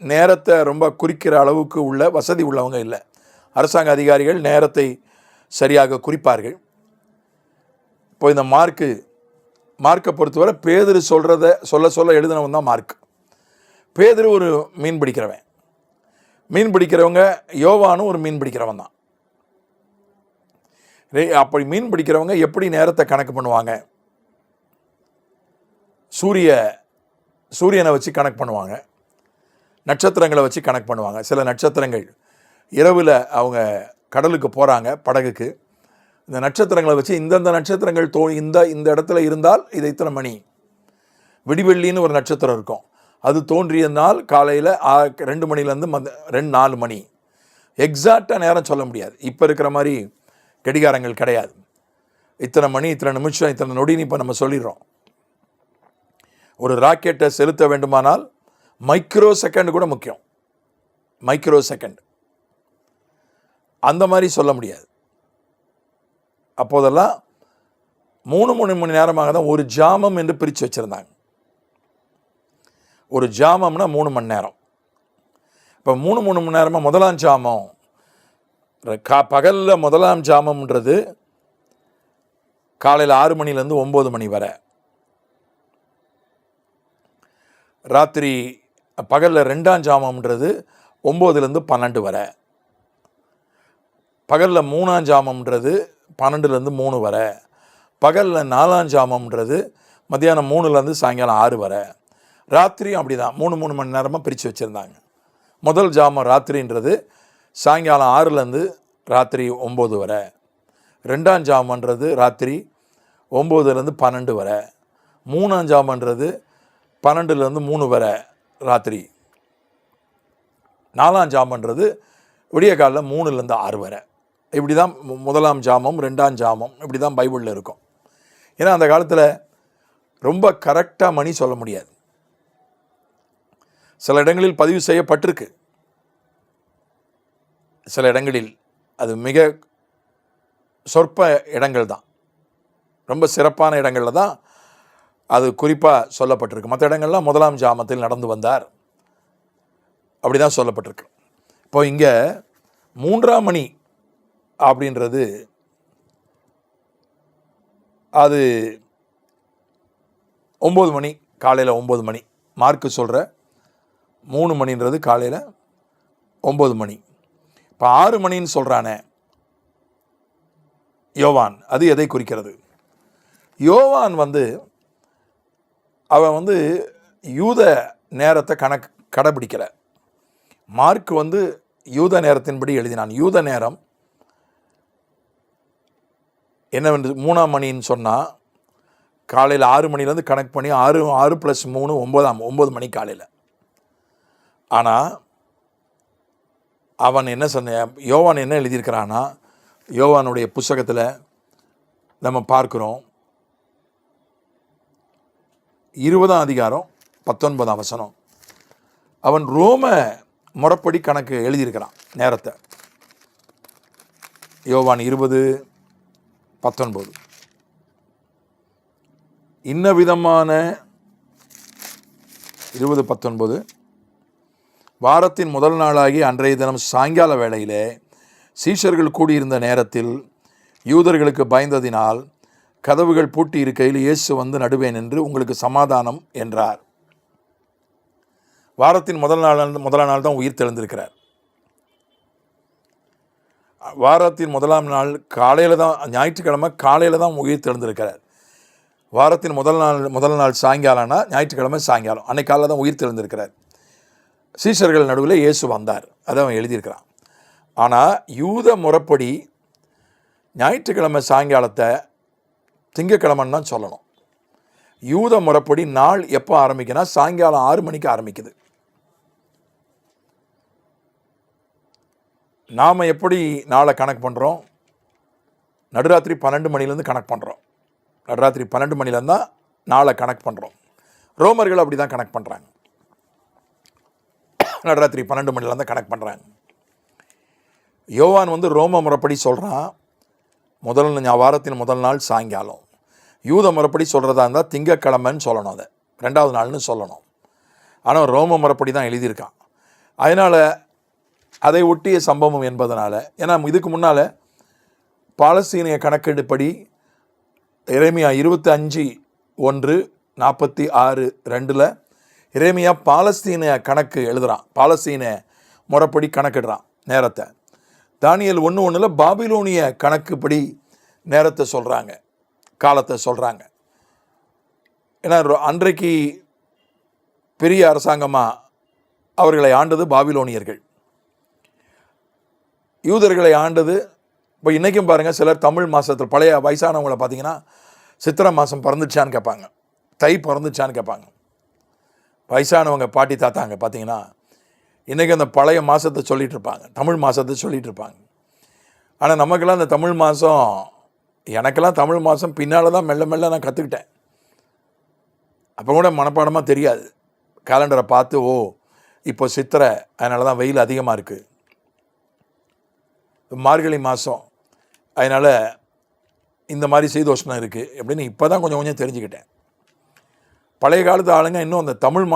நேரத்தை ரொம்ப குறிக்கிற அளவுக்கு உள்ள வசதி உள்ளவங்க இல்லை. அரசாங்க அதிகாரிகள் நேரத்தை சரியாக குறிப்பார்கள். இப்போ இந்த மார்க்கை பொறுத்தவரை பேதுரு சொல்ல எழுதினவன் தான் மார்க். பேதுரு ஒரு மீன் பிடிக்கிறவங்க யோவானும் ஒரு மீன் பிடிக்கிறவன் தான். அப்படி மீன் பிடிக்கிறவங்க எப்படி நேரத்தை கணக்கு பண்ணுவாங்க? சூரியனை வச்சு கணக்கு பண்ணுவாங்க, நட்சத்திரங்களை வச்சு கணக்கு பண்ணுவாங்க. சில நட்சத்திரங்கள் இரவில் அவங்க கடலுக்கு போகிறாங்க படகுக்கு, இந்த நட்சத்திரங்களை வச்சு இந்தந்த நட்சத்திரங்கள் இந்த இடத்துல இருந்தால் இது இத்தனை மணி. விடிவெள்ளின்னு ஒரு நட்சத்திரம் இருக்கும், அது தோன்றிய நாள் காலையில் 2 மணிலேருந்து 4 மணி. எக்ஸாக்டாக நேரம் சொல்ல முடியாது. இப்போ இருக்கிற மாதிரி கடிகாரங்கள் கிடையாது. இத்தனை மணி, இத்தனை நிமிஷம், இத்தனை நொடின்னு இப்போ நம்ம சொல்லிடுறோம். ஒரு ராக்கெட்டை செலுத்த வேண்டுமானால் மைக்ரோ செகண்ட் கூட முக்கியம். மைக்ரோ செகண்ட் அந்த மாதிரி சொல்ல முடியாது. அப்போதெல்லாம் 3 மணி நேரமாக தான் ஒரு ஜாமம் என்று பிரித்து வச்சுருந்தாங்க. ஒரு ஜாமம்னா 3 மணி நேரம். இப்போ 3 மணி நேரமாக முதலாம் ஜாமம், பகலில் முதலாம் ஜாமம்ன்றது காலையில் 6 மணிலேருந்து 9 மணி வரை. ராத்திரி பகலில் 2ஆம் ஜாமம்ன்றது 9லேருந்து 12 வரை. பகலில் 3ஆம் ஜாமம்ன்றது 12லேருந்து 3 வரை. பகலில் 4ஆம் ஜாமம்ன்றது மத்தியானம் 3லேருந்து சாயங்காலம் 6 வரை. ராத்திரியும் அப்படி தான் 3 மணி நேரமாக பிரித்து வச்சுருந்தாங்க. முதல் ஜாமம் ராத்திரின்றது சாயங்காலம் 6லேருந்து ராத்திரி 9 வரை. 2ஆம் ஜாமன்றது ராத்திரி 9லேருந்து 12 வரை. 3ஆம் ஜாமன்றது 12லேருந்து 3 வரை ராத்திரி. 4ஆம் ஜாமன்றது விடிய காலையில் 3லேருந்து 6 வரை. இப்படி தான் முதலாம் ஜாமம், 2ஆம் ஜாமம், இப்படி தான் பைபிளில் இருக்கும். ஏன்னா அந்த காலத்தில் ரொம்ப கரெக்டாக மணி சொல்ல முடியாது. சில இடங்களில் பதிவு செய்யப்பட்டிருக்கு, சில இடங்களில் அது மிக சொற்ப இடங்கள் தான், ரொம்ப சிறப்பான இடங்களில் தான் அது குறிப்பாக சொல்லப்பட்டிருக்கு. மற்ற இடங்கள்லாம் முதலாம் ஜாமத்தில் நடந்து வந்தார், அப்படி தான் சொல்லப்பட்டிருக்கு. இப்போ இங்கே 3ஆம் மணி அப்படின்றது அது 9 மணி, காலையில் 9 மணி. மார்க்கு சொல்கிற 3 மணின்றது காலையில் 9 மணி. இப்போ 6 மணின்னு சொல்கிறானே யோவான், அது எதை குறிக்கிறது? யோவான் அவன் யூத நேரத்தை கடைபிடிக்கலை. மார்க் யூத நேரத்தின்படி எழுதினான். யூத நேரம் என்னவென்று 3ஆம் மணின்னு சொன்னால் காலையில் 6 மணிலேருந்து கணக்கு பண்ணி 6 + 3 9 மணி காலையில். ஆனால் யோவான் என்ன எழுதியிருக்கிறான்னா, யோவானுடைய புத்தகத்தில் நம்ம பார்க்குறோம் 20ஆம் அதிகாரம் 19ஆம் வசனம். அவன் ரோம முறைப்படி கணக்கு எழுதியிருக்கிறான் நேரத்தை. யோவான் 20:19 இன்ன விதமான 20:19 வாரத்தின் முதல் நாளாகி அன்றைய தினம் சாயங்கால வேளையிலே சீஷர்கள் கூடியிருந்த நேரத்தில் யூதர்களுக்கு பயந்ததினால் கதவுகள் பூட்டி இருக்கையில் இயேசு நடுவே நின்று உங்களுக்கு சமாதானம் என்றார். வாரத்தின் முதல் நாள் தான் உயிர் தெழுந்திருக்கிறார். வாரத்தின் முதலாம் நாள் காலையில் தான், ஞாயிற்றுக்கிழமை காலையில் தான் உயிர் தெழுந்திருக்கிறார். வாரத்தின் முதல் நாள் சாயங்காலம்னா ஞாயிற்றுக்கிழமை சாயங்காலம், அன்னைக்கு காலையில் தான் உயிர் தெழுந்திருக்கிறார். சீஷர்கள் நடுவில் இயேசு வந்தார், அதை அவன் எழுதியிருக்கிறான். ஆனால் யூத முறைப்படி ஞாயிற்றுக்கிழமை சாயங்காலத்தை திங்கக்கிழமைன்னு தான் சொல்லணும். யூத முறைப்படி நாள் எப்போ ஆரம்பிக்குன்னா சாயங்காலம் 6 மணிக்கு ஆரம்பிக்குது. நாம் எப்படி நாளை கணக்கு பண்ணுறோம்? நடுராத்திரி 12 மணிலேருந்து கணக்கு பண்ணுறோம். நடுராத்திரி 12 மணிலேருந்து தான் நாளை கணக்கு பண்ணுறோம். ரோமர்கள் அப்படி தான் கணக்கு பண்ணுறாங்க. நடுராத்திரி 12 மணிலேருந்து கணக்கு பண்ணுறாங்க. யோவான் ரோம முறைப்படி சொல்கிறான் வாரத்தின் முதல் நாள் சாயங்காலம். யூத முறைப்படி சொல்கிறதா இருந்தால் திங்கக்கிழமைன்னு சொல்லணும், அதை 2வது நாள்னு சொல்லணும். ஆனால் ரோம முறைப்படி தான் எழுதியிருக்கான். அதனால் அதை ஒட்டிய சம்பவம் என்பதனால, ஏன்னா இதுக்கு முன்னால் பாலஸ்தீனிய கணக்கெடுப்படி எரேமியா 25:1-46:2 எரேமியா பாலஸ்தீன கணக்கு எழுதுகிறான், பாலஸ்தீன முறைப்படி கணக்கிடுறான் நேரத்தை. தானியேல் 1:1 பாபிலோனிய கணக்குப்படி நேரத்தை சொல்கிறாங்க, காலத்தை சொல்கிறாங்க. ஏன்னா அன்றைக்கு பெரிய அரசாங்கமாக அவர்களை ஆண்டது பாபிலோனியர்கள், யூதர்களை ஆண்டது. இப்போ இன்றைக்கும் பாருங்கள், சிலர் தமிழ் மாதத்தில் பழைய வயசானவங்களை பார்த்தீங்கன்னா சித்திரை மாதம் பிறந்துச்சான்னு கேட்பாங்க, தை பிறந்துச்சான்னு கேட்பாங்க. வயசானவங்க பாட்டி தாத்தாங்க பார்த்தீங்கன்னா இன்றைக்கி அந்த பழைய மாதத்தை சொல்லிகிட்டு இருப்பாங்க, தமிழ் மாதத்தை சொல்லிகிட்டு இருப்பாங்க. ஆனால் நமக்கெல்லாம் அந்த தமிழ் மாதம், எனக்கெல்லாம் தமிழ் மாதம் பின்னால் தான் மெல்ல மெல்ல நான் கற்றுக்கிட்டேன். அப்போ கூட மனப்பாடமாக தெரியாது, கேலண்டரை பார்த்து ஓ இப்போ சித்திரை, அதனால தான் வெயில் அதிகமாக இருக்குது, மார்கழி மாதம் அதனால் இந்த மாதிரி சீதோஷ்ணம் இருக்குது அப்படின்னு இப்போ தான் கொஞ்சம் கொஞ்சம் தெரிஞ்சுக்கிட்டேன். பழைய காலத்து ஆளுங்க இன்னும் அந்த தமிழ்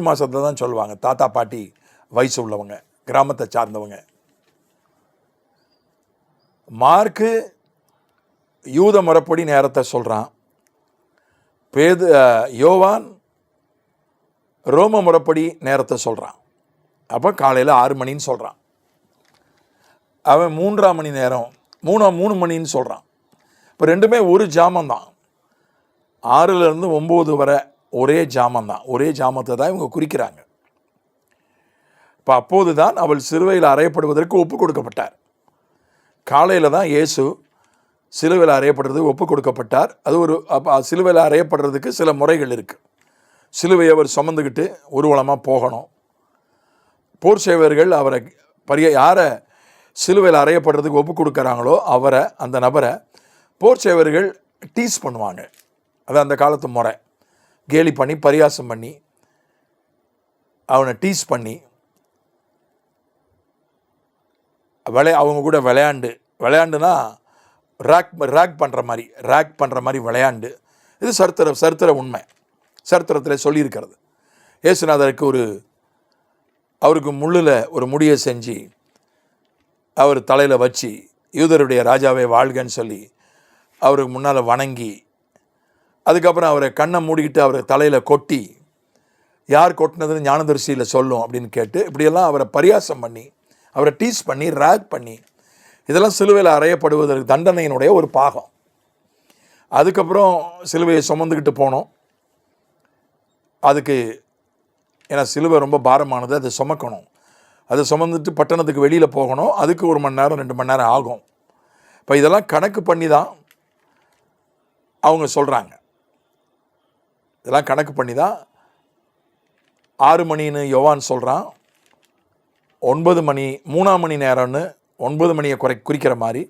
மாதத்தை தான் சொல்லுவாங்க, தாத்தா பாட்டி வயசு உள்ளவங்க, கிராமத்தை சார்ந்தவங்க. மார்க்கு யூத முறைப்படி நேரத்தை சொல்கிறான், யோவான் ரோம முறைப்படி நேரத்தை சொல்கிறான். அப்போ காலையில் 6 மணின்னு சொல்கிறான், அவன் 3ஆம் மணி நேரம் 3 மணின்னு சொல்கிறான். இப்போ ரெண்டுமே ஒரு ஜாமந்தான், 6லேருந்து 9 வரை ஒரே ஜாமந்தான், ஒரே ஜாமத்தை தான் இவங்க குறிக்கிறாங்க. இப்போ அப்போது தான் அவள் சிலுவையில் அறையப்படுவதற்கு ஒப்பு கொடுக்கப்பட்டார். காலையில் தான் இயேசு சிலுவையில் அறையப்படுறதுக்கு ஒப்பு கொடுக்கப்பட்டார். அது ஒரு சிலுவையில் அறையப்படுறதுக்கு சில முறைகள் இருக்குது. சிலுவையை அவர் சுமந்துக்கிட்டு ஊர்வலமாக போகணும். போர் சேவர்கள் அவரை யாரை சிலுவையில் அறையப்படுறதுக்கு ஒப்பு கொடுக்குறாங்களோ அவரை, அந்த நபரை போர் சேவர்கள் டீஸ் பண்ணுவாங்க. அது அந்த காலத்து முறை, கேலி பண்ணி பரியாசம் பண்ணி அவனை டீஸ் பண்ணி அவங்க கூட விளையாண்டுனா ரேக் பண்ணுற மாதிரி விளையாண்டு. இது சரித்திர உண்மை, சரித்திரத்தில் சொல்லியிருக்கிறது. இயேசுநாதருக்கு அவருக்கு முள்ளில் ஒரு முடியை செஞ்சு அவர் தலையில் வச்சு யூதருடைய ராஜாவை வாழ்கன்னு சொல்லி அவருக்கு முன்னால் வணங்கி, அதுக்கப்புறம் அவரை கண்ணை மூடிக்கிட்டு அவரை தலையில் கொட்டி, யார் கொட்டினதுன்னு ஞானதரிசியில் சொல்லும் அப்படின்னு கேட்டு, இப்படியெல்லாம் அவரை பரியாசம் பண்ணி, அவரை டீஸ் பண்ணி, ரேக் பண்ணி, இதெல்லாம் சிலுவையில் அறையப்படுவதற்கு தண்டனையினுடைய ஒரு பாகம். அதுக்கப்புறம் சிலுவையை சுமந்துக்கிட்டு போனோம். அதுக்கு ஏன்னா சிலுவை ரொம்ப பாரமானது, அதை சுமக்கணும். அதை சுமந்துட்டு பட்டணத்துக்கு வெளியில் போகணும், அதுக்கு 1 மணி நேரம் 2 மணி நேரம் ஆகும். இப்போ இதெல்லாம் கணக்கு பண்ணி தான் அவங்க சொல்கிறாங்க. இதெல்லாம் கணக்கு பண்ணி தான் 6 மணின்னு யோவான் சொல்கிறான், 9 மணி 3ஆம் மணி நேரம்னு 9 மணியை குறிக்கிற மாதிரி.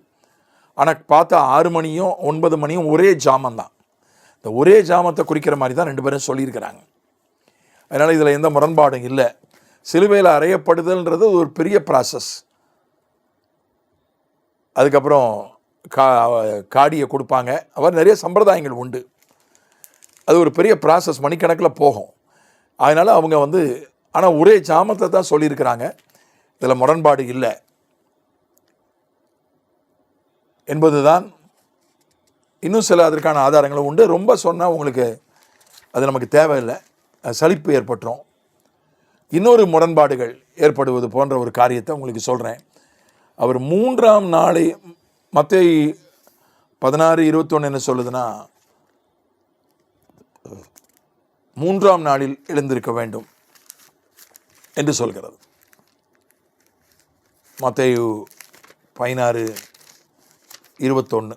ஆனால் பார்த்தா 6 மணியும் 9 மணியும் ஒரே ஜாமந்தான். இந்த ஒரே ஜாமத்தை குறிக்கிற மாதிரி தான் 2 பேரும் சொல்லியிருக்கிறாங்க. அதனால் இதில் எந்த முரண்பாடும் இல்லை. சிலுவையில் அறையப்படுதல்ன்றது ஒரு பெரிய ப்ராசஸ். அதுக்கப்புறம் காடியை கொடுப்பாங்க, அவர் நிறைய சம்பிரதாயங்கள் உண்டு. அது ஒரு பெரிய ப்ராசஸ், மணிக்கணக்கில் போகும். அதனால் அவங்க ஆனால் ஒரே ஜாமத்தை தான் சொல்லியிருக்கிறாங்க, இதில் முரண்பாடு இல்லை என்பது தான். இன்னும் சில அதற்கான ஆதாரங்களும் உண்டு. ரொம்ப சொன்னால் உங்களுக்கு அது நமக்கு தேவையில்லை, சலிப்பு ஏற்பட்டுரும். இன்னொரு முரண்பாடுகள் ஏற்படுவது போன்ற ஒரு காரியத்தை உங்களுக்கு சொல்கிறேன். அவர் 3ஆம் நாளை, மத்தேயு 16:21 என்ன சொல்லுதுன்னா, 3ஆம் நாளில் எழுந்திருக்க வேண்டும் என்று சொல்கிறது. மத்தேயு 16:21.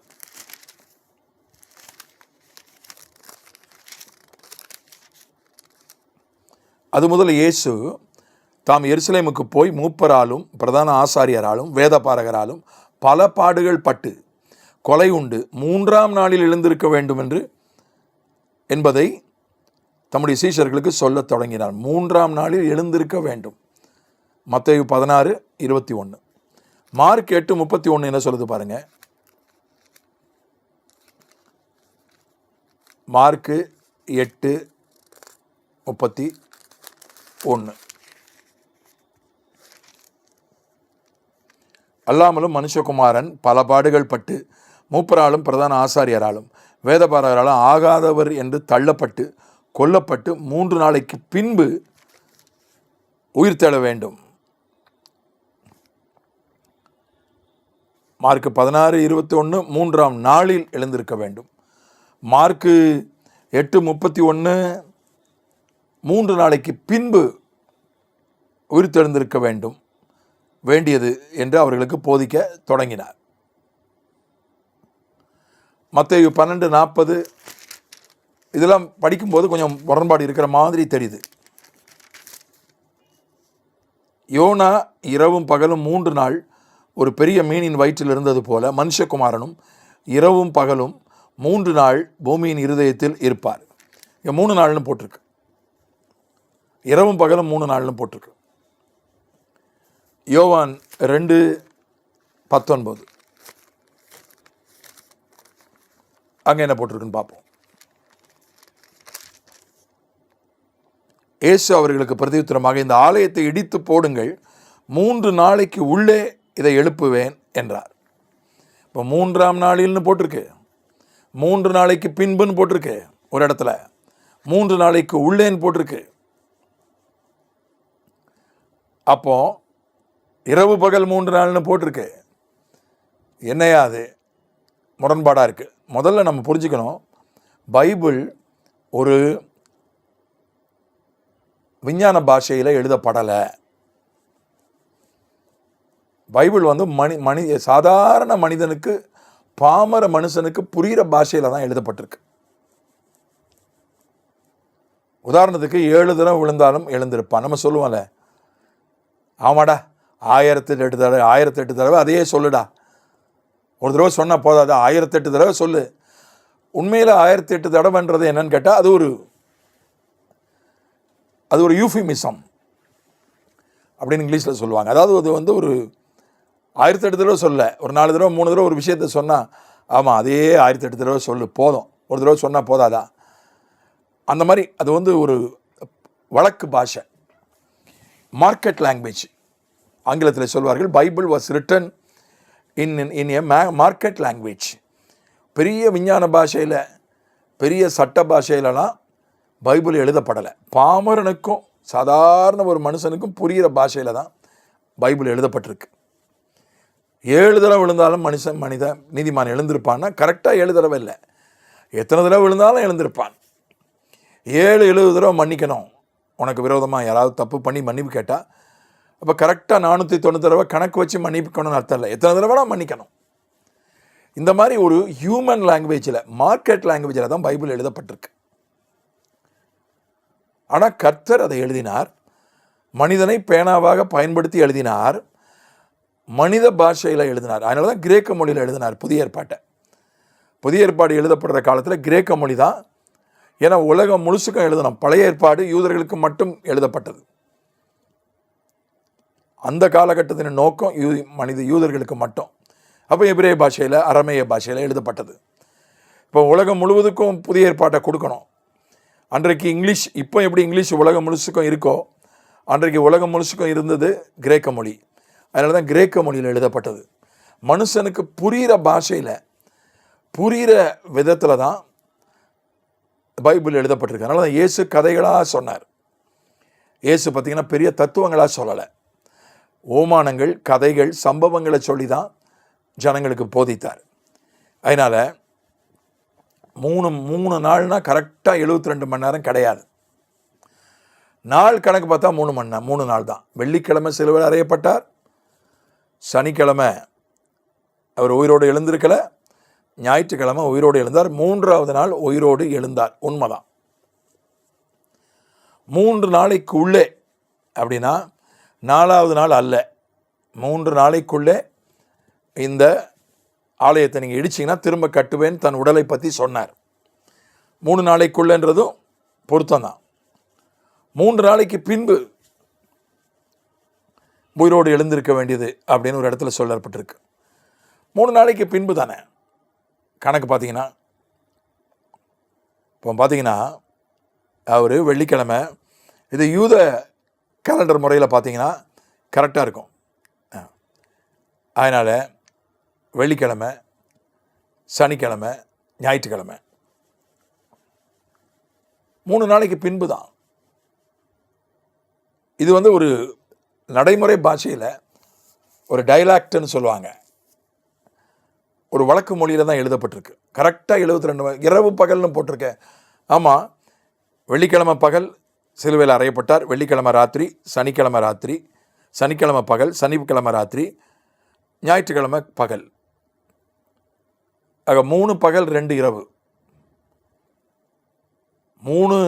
அது முதல் இயேசு தாம் எருசலேமுக்கு போய் மூப்பராலும் பிரதான ஆசாரியராலும் வேதபாரகராலும் பல பாடுகள் பட்டு கொலை உண்டு 3ஆம் நாளில் எழுந்திருக்க வேண்டும் என்பதை தம்முடைய சீஷர்களுக்கு சொல்லத் தொடங்கினார். 3ஆம் நாளில் எழுந்திருக்க வேண்டும். மத்தேயு 16:21. மார்க் 8:31 என்ன சொல்லுது பாருங்க. மார்க்கு 8:31. அல்லாமலும் மனுஷகுமாரன் பல பாடுகள் பட்டு மூப்பராலும் பிரதான ஆசாரியராலும் வேதபாரகராலும் ஆகாதவர் என்று தள்ளப்பட்டு கொல்லப்பட்டு 3 நாளைக்கு பின்பு உயிர் தெழ வேண்டும். மார்க்கு 16:21 3ஆம் நாளில் எழுந்திருக்க வேண்டும். மார்க்கு 8:31 3 நாளைக்கு பின்பு உயிர் தெழுந்திருக்க வேண்டியது என்று அவர்களுக்கு போதிக்க தொடங்கினார். மத்தேயு 12:40 இதெல்லாம் படிக்கும்போது கொஞ்சம் முரண்பாடு இருக்கிற மாதிரி தெரியுது. யோனா இரவும் பகலும் 3 நாள் ஒரு பெரிய மீனின் வயிற்றில் இருந்தது போல மனுஷகுமாரனும் இரவும் பகலும் 3 நாள் பூமியின் இருதயத்தில் இருப்பார். 3 நாள்னு போட்டிருக்கு, இரவும் பகலும் 3 நாள்னு போட்டிருக்கு. யோவான் 2:19 அங்கே என்ன போட்டிருக்குன்னு பார்ப்போம். இயேசு அவர்களுக்கு பிரதியுத்தரமாக, இந்த ஆலயத்தை இடித்து போடுங்கள், 3 நாளைக்கு உள்ளே இதை எழுப்புவேன் என்றார். இப்போ 3ஆம் நாளில்னு போட்டிருக்கு, 3 நாளைக்கு பின்புன்னு போட்டிருக்கு, ஒரு இடத்துல 3 நாளைக்கு உள்ளேன்னு போட்டிருக்கு. அப்போ இரவு பகல் 3 நாள்னு போட்டிருக்கு. என்னையா அது முரண்பாடாக இருக்குது. முதல்ல நம்ம புரிஞ்சுக்கணும், பைபிள் ஒரு விஞ்ஞான பாஷையில் எழுதப்படலை. பைபிள் சாதாரண மனிதனுக்கு, பாமர மனுஷனுக்கு புரிகிற பாஷையில் தான் எழுதப்பட்டிருக்கு. உதாரணத்துக்கு 7 தடவை விழுந்தாலும் எழுந்திருப்பான். நம்ம சொல்லுவோம்ல, ஆமாடா 1008 தடவை அதையே சொல்லுடா. ஒரு தடவை சொன்னால் போதாது, 1008 தடவை சொல்லு. உண்மையில் 1008 தடவைன்றது என்னன்னு கேட்டால் அது ஒரு யூஃபிமிசம் அப்படின்னு இங்கிலீஷில் சொல்லுவாங்க. அதாவது அது ஒரு 1008 தடவை சொல்ல, ஒரு 4 தடவை 3 தடவை ஒரு விஷயத்தை சொன்னால், ஆமாம் அதே 1008 தடவை சொல்லு, போதும், ஒரு தடவை சொன்னால் போதாதா, அந்த மாதிரி அது ஒரு வழக்கு பாஷை, மார்க்கெட் லாங்குவேஜ் ஆங்கிலத்தில் சொல்வார்கள். Bible was written in a market language. பெரிய விஞ்ஞான பாஷையில், பெரிய சட்ட பாஷையிலலாம் பைபிள் எழுதப்படலை. பாமரனுக்கும் சாதாரண ஒரு மனுஷனுக்கும் புரிகிற பாஷையில் தான் பைபிள் எழுதப்பட்டிருக்கு. 7 தடவை விழுந்தாலும் நீதிமான் எழுந்திருப்பான்னா கரெக்டாக 7 தடவை இல்லை, எத்தனை தடவை விழுந்தாலும் எழுந்திருப்பான். 70 தடவை மன்னிக்கணும். உனக்கு விரோதமாக யாராவது தப்பு பண்ணி மன்னிப்பு கேட்டால், அப்போ கரெக்டாக 490 தடவை கணக்கு வச்சு மன்னிக்கணும்னு அர்த்தம் இல்லை, எத்தனை தடவைலாம் மன்னிக்கணும். இந்த மாதிரி ஒரு ஹியூமன் லாங்குவேஜில், மார்க்கெட் லாங்குவேஜில் தான் பைபிள் எழுதப்பட்டிருக்கு. ஆனால் கர்த்தர் அதை எழுதினார், மனிதனை பேனாவாக பயன்படுத்தி எழுதினார், மனித பாஷையில் எழுதினார். அதனால தான் கிரேக்க மொழியில் எழுதினார் புதிய ஏற்பாட்டை. புதிய ஏற்பாடு எழுதப்படுற காலத்தில் கிரேக்க மொழி தான், ஏன்னா உலகம் முழுசுக்கும் எழுதணும். பழைய ஏற்பாடு யூதர்களுக்கு மட்டும் எழுதப்பட்டது. அந்த காலகட்டத்தின் நோக்கம் யூதர்களுக்கு மட்டும். அப்போ எபிரேய பாஷையில், அரமேய பாஷையில் எழுதப்பட்டது. இப்போ உலகம் முழுவதுக்கும் புதிய ஏற்பாட்டை கொடுக்கணும். அன்றைக்கு இங்கிலீஷ், இப்போ எப்படி இங்கிலீஷ் உலகம் முழுசுக்கும் இருக்கோ, அன்றைக்கு உலகம் முழுசுக்கும் இருந்தது கிரேக்க மொழி. அதனால தான் கிரேக்க மொழியில் எழுதப்பட்டது. மனுஷனுக்கு புரிகிற பாஷையில், புரிகிற விதத்தில் தான் பைபிள் எழுதப்பட்டிருக்கு. அதனால தான் இயேசு கதைகளாக சொன்னார். இயேசு பார்த்திங்கன்னா பெரிய தத்துவங்களாக சொல்லலை, ஓமானங்கள், கதைகள், சம்பவங்களை சொல்லி தான் ஜனங்களுக்கு போதித்தார். அதனால் 3 நாள்னா கரெக்டாக 72 மணி நேரம் கிடையாது. நாள் கணக்கு பார்த்தா 3 நாள் தான். வெள்ளிக்கிழமை சிலுவையில் அறையப்பட்டார், சனிக்கிழமை அவர் உயிரோடு எழுந்திருக்கலை, ஞாயிற்றுக்கிழமை உயிரோடு எழுந்தார், 3ஆவது நாள் உயிரோடு எழுந்தார். உண்மைதான். 3 நாளைக்கு உள்ளே அப்படின்னா 4ஆவது நாள் அல்ல, 3 நாளைக்குள்ளே இந்த ஆலயத்தை நீங்கள் இடிச்சிங்கன்னா திரும்ப கட்டுவேன் தன் உடலை பற்றி சொன்னார். 3 நாளைக்குள்ளன்றதும் பொருத்தம்தான். 3 நாளைக்கு பின்பு உயிரோடு எழுந்திருக்க வேண்டியது அப்படின்னு ஒரு இடத்துல சொல்லப்பட்டிருக்கு. 3 நாளைக்கு பின்பு தானே கணக்கு பார்த்தீங்கன்னா. இப்போ பார்த்தீங்கன்னா அவர் வெள்ளிக்கிழமை, இது யூத கேலண்டர் முறையில் பார்த்தீங்கன்னா கரெக்டாக இருக்கும். அதனால் வெள்ளிக்கிழமை, சனிக்கிழமை, ஞாயிற்றுக்கிழமை 3 நாளைக்கு பின்பு தான். இது வந்து ஒரு நடைமுறை பாஷையில் ஒரு டைலாக்ட்னு சொல்லுவாங்க, ஒரு வழக்கு மொழியில் தான் எழுதப்பட்டிருக்கு. கரெக்டாக 72 இரவு பகல்னு போட்டிருக்கேன். ஆமாம், வெள்ளிக்கிழமை பகல் சிலுவையில் அறையப்பட்டார், வெள்ளிக்கிழமை ராத்திரி, சனிக்கிழமை ராத்திரி, சனிக்கிழமை பகல், சனிக்கிழமை ராத்திரி, ஞாயிற்றுக்கிழமை பகல். ஆக 3 பகல் 2 இரவு. 3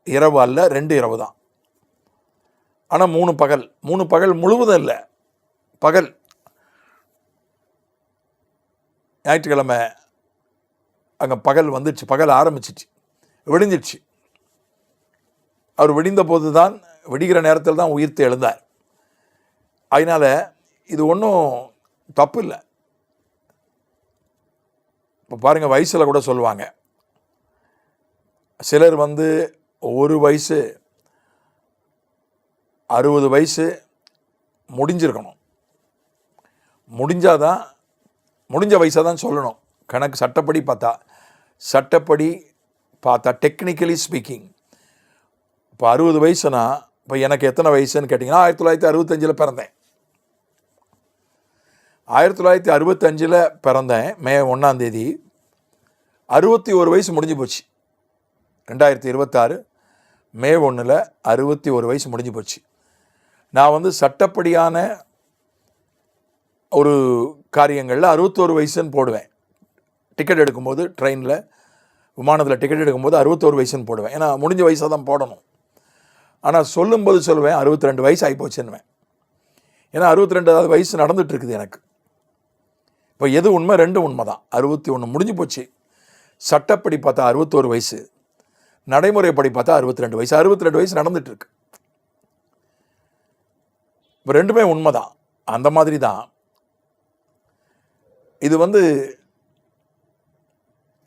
இரவு அல்ல, 2 இரவு தான். ஆனால் 3 பகல் முழுவதும் இல்லை, பகல். ஞாயிற்றுக்கிழமை அங்கே பகல் வந்துடுச்சு, பகல் ஆரம்பிச்சிச்சு, விடிஞ்சிடுச்சு. அவர் விடிந்த போது தான், விடிகிற நேரத்தில் தான் உயிர்த்து எழுந்தார். அதனால் இது ஒன்றும் தப்பு இல்லை. இப்போ பாருங்கள், வயசில் கூட சொல்லுவாங்க, சிலர் வந்து ஒரு வயசு 60 வயசு முடிஞ்சிருக்கணும், முடிஞ்சாதான், முடிஞ்ச வயசாக தான் சொல்லணும். கணக்கு சட்டப்படி பார்த்தா டெக்னிக்கலி ஸ்பீக்கிங், இப்போ 60 வயசுனா, இப்போ எனக்கு எத்தனை வயசுன்னு கேட்டிங்கன்னா 1965 பிறந்தேன். 1965 பிறந்தேன், மே 1ஆம் தேதி. 61 வயசு முடிஞ்சு போச்சு. 2026 மே 1 61 வயசு முடிஞ்சு போச்சு. நான் வந்து சட்டப்படியான ஒரு காரியங்களில் 61 வயசுன்னு போடுவேன். டிக்கெட் எடுக்கும்போது, ட்ரெயினில், விமானத்தில் டிக்கெட் எடுக்கும்போது 61 வயசுன்னு போடுவேன். ஏன்னா முடிஞ்ச வயசாக தான் போடணும். ஆனால் சொல்லும்போது சொல்லுவேன் 62 வயசு ஆகிப்போச்சுன்னுவேன். ஏன்னா 62வது வயசு நடந்துகிட்ருக்குது எனக்கு. இப்போ எது உண்மை? 2 உண்மை தான். 61 முடிஞ்சு போச்சு. சட்டப்படி பார்த்தா 61 வயசு, நடைமுறைப்படி பார்த்தா 62 வயசு. 62 வயசு நடந்துகிட்ருக்கு. இப்போ 2மே உண்மை தான். அந்த மாதிரி தான் இது வந்து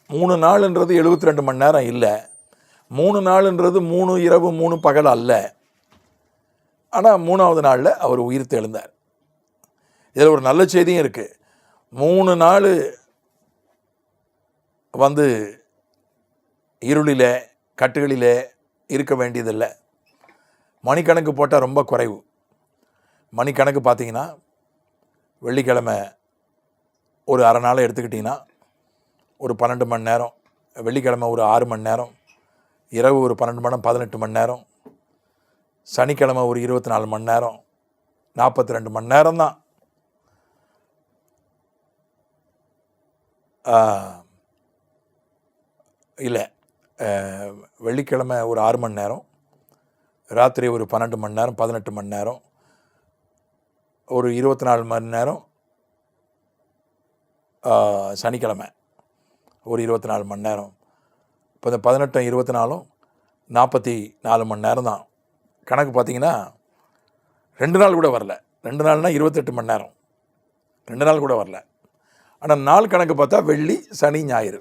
3 நாள்ன்றது 72 மணி நேரம் இல்லை. 3 நாள்ன்றது 3 இரவு 3 பகல் அல்ல. ஆனால் 3ஆவது நாளில் அவர் உயிர்த்து எழுந்தார். இதில் ஒரு நல்ல செய்தியும் இருக்குது. 3 நாள் வந்து இருளிலே, கட்டுகளிலே இருக்க வேண்டியதில்லை. மணிக்கணக்கு போட்டால் ரொம்ப குறைவு. மணிக்கணக்கு பார்த்தீங்கன்னா, வெள்ளிக்கிழமை ஒரு அரை நாளை எடுத்துக்கிட்டிங்கன்னா ஒரு 12 மணி நேரம், வெள்ளிக்கிழமை ஒரு 6 மணி நேரம், இரவு ஒரு 12 மணி நேரம், 18 மணி நேரம், சனிக்கிழமை ஒரு 24 மணி நேரம், 42 மணி நேரம் தான். இல்லை, வெள்ளிக்கிழமை ஒரு 6 மணி நேரம், ராத்திரி ஒரு 12 மணி நேரம், 18 மணி நேரம், ஒரு 24 மணி நேரம், சனிக்கிழமை ஒரு 24 மணி நேரம். இப்போ இந்த 18 24 44 மணி நேரம் தான். கணக்கு பார்த்தீங்கன்னா 2 நாள் கூட வரல. 2 நாள்னால் 28 மணி நேரம், 2 நாள் கூட வரல. ஆனால் நாள் கணக்கு பார்த்தா வெள்ளி, சனி, ஞாயிறு.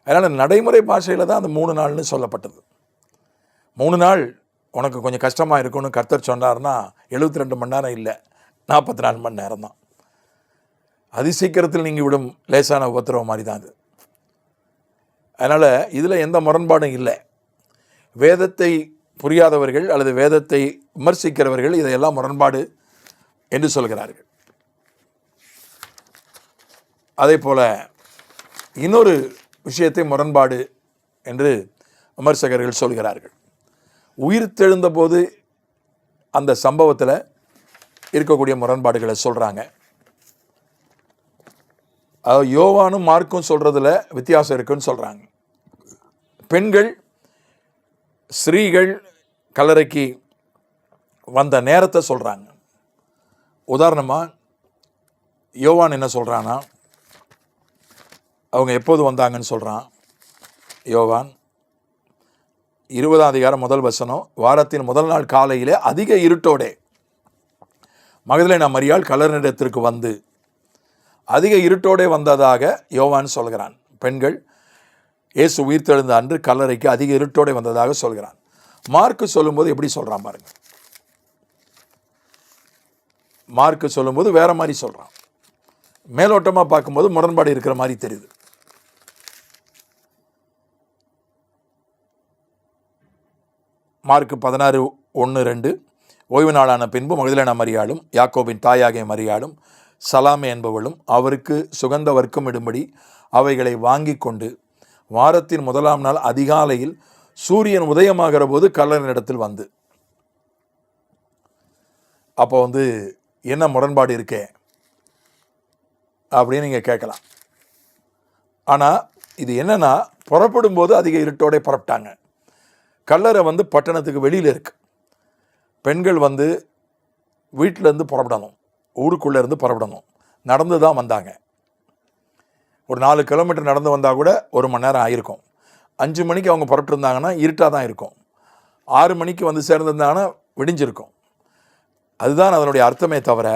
அதனால் நடைமுறை பாஷையில் தான் அந்த 3 நாள்னு சொல்லப்பட்டது. 3 நாள் உனக்கு கொஞ்சம் கஷ்டமாக இருக்குன்னு கர்த்தர் சொன்னார்னா 72 மணி நேரம் இல்லை, 44 மணி நேரம் தான். அதிசீக்கிரத்தில் நீங்கள் விடும் லேசான உபத்திரவம் மாதிரி தான் அது. அதனால் இதில் எந்த முரண்பாடும் இல்லை. வேதத்தை புரியாதவர்கள் அல்லது வேதத்தை விமர்சிக்கிறவர்கள் இதையெல்லாம் முரண்பாடு என்று சொல்கிறார்கள். அதே போல் இன்னொரு விஷயத்தை முரண்பாடு என்று விமர்சகர்கள் சொல்கிறார்கள். உயிர் தெழுந்த போது அந்த சம்பவத்தில் இருக்கக்கூடிய முரண்பாடுகளை சொல்கிறாங்க. யோவானும் மார்க்கும் சொல்கிறதுல வித்தியாசம் இருக்குன்னு சொல்கிறாங்க. பெண்கள், ஸ்திரீகள் கல்லறைக்கு வந்த நேரத்தை சொல்கிறாங்க. உதாரணமாக யோவான் என்ன சொல்கிறான்னா, அவங்க எப்போது வந்தாங்கன்னு சொல்கிறான். யோவான் 20ஆம் அதிகாரம் 1 வசனம், வாரத்தின் முதல் நாள் காலையிலே அதிக இருட்டோடே மகதலேனா மரியாள் கல்லறையிடத்திற்கு வந்து, அதிக இருட்டோடே வந்ததாக யோவான் சொல்கிறான். பெண்கள் இயேசு உயிர்த்தெழுந்த அன்று கல்லறைக்கு அதிக இருட்டோடு வந்ததாக சொல்கிறான். மார்க்கு சொல்லும்போது எப்படி சொல்கிறான் பாருங்க. மார்க்கு சொல்லும்போது வேற மாதிரி சொல்கிறான். மேலோட்டமாக பார்க்கும்போது முரண்பாடு இருக்கிற மாதிரி தெரியுது. மார்க்கு 16:1-2 ஓய்வு நாளான பின்பு மகதலேனா மரியாளும் யாக்கோபின் தாயாகிய மரியாளும் சலாமே என்பவளும் அவருக்கு சுகந்த வர்க்கம் இடும்படி அவைகளை வாங்கி கொண்டு வாரத்தின் முதலாம் நாள் அதிகாலையில் சூரியன் உதயமாகிற போது கல்லறையினிடத்தில் வந்து. அப்போ என்ன முரண்பாடு இருக்கே அப்படின்னு நீங்கள் கேட்கலாம். ஆனால் இது என்னன்னா, புறப்படும் போது அதிக இருட்டோட புறப்பட்டாங்க. கல்லறை பட்டணத்துக்கு வெளியில் இருக்கு. பெண்கள் வீட்டிலேருந்து புறப்படணும், ஊருக்குள்ளே இருந்து புறப்படணும், நடந்து தான் வந்தாங்க. ஒரு 4 கிலோமீட்டர் நடந்து வந்தால் கூட 1 மணி நேரம் ஆயிருக்கும். 5 மணிக்கு அவங்க புறப்பட்டுருந்தாங்கன்னா இருட்டாக தான் இருக்கும். 6 மணிக்கு சேர்ந்துருந்தாங்கன்னா விடிஞ்சிருக்கும். அதுதான் அதனுடைய அர்த்தமே தவிர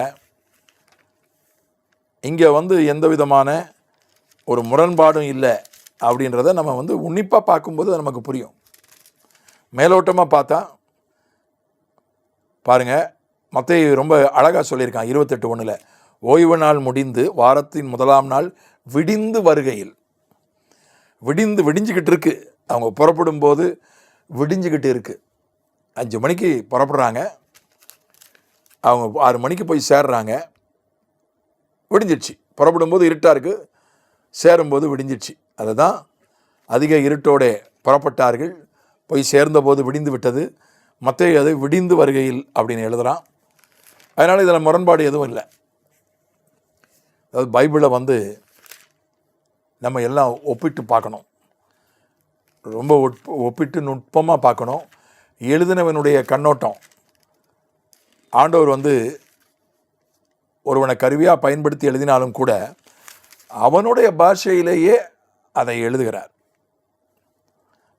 இங்கே எந்த விதமான ஒரு முரண்பாடும் இல்லை அப்படின்றத நம்ம உன்னிப்பாக பார்க்கும்போது அது நமக்கு புரியும். மேலோட்டமாக பார்த்தா பாருங்கள், மத்தேயு ரொம்ப அழகாக சொல்லியிருக்கான் 28:1 ஓய்வு நாள் முடிந்து வாரத்தின் முதலாம் நாள் விடிந்து வருகையில். விடிஞ்சுக்கிட்டு இருக்கு. அவங்க புறப்படும் போது விடிஞ்சுக்கிட்டு இருக்கு. 5 மணிக்கு புறப்படுறாங்க, அவங்க 6 மணிக்கு போய் சேர்றாங்க, விடிஞ்சிடுச்சு. புறப்படும்போது இருட்டாக இருக்குது, சேரும்போது விடிஞ்சிடுச்சு. அதை தான் அதிக இருட்டோட புறப்பட்டார்கள், போய் சேர்ந்தபோது விடிந்து விட்டது. மத்தேயு அது விடிந்து வருகையில் அப்படின்னு எழுதுகிறான். அதனால் இதில் முரண்பாடு எதுவும் இல்லை. அதாவது பைபிளை நம்ம எல்லாம் ஒப்பிட்டு பார்க்கணும், ரொம்ப ஒப்பிட்டு நுட்பமாக பார்க்கணும். எழுதினவனுடைய கண்ணோட்டம், ஆண்டவர் ஒருவனை கருவியாக பயன்படுத்தி எழுதினாலும் கூட அவனுடைய பாஷையிலேயே அதை எழுதுகிறார்.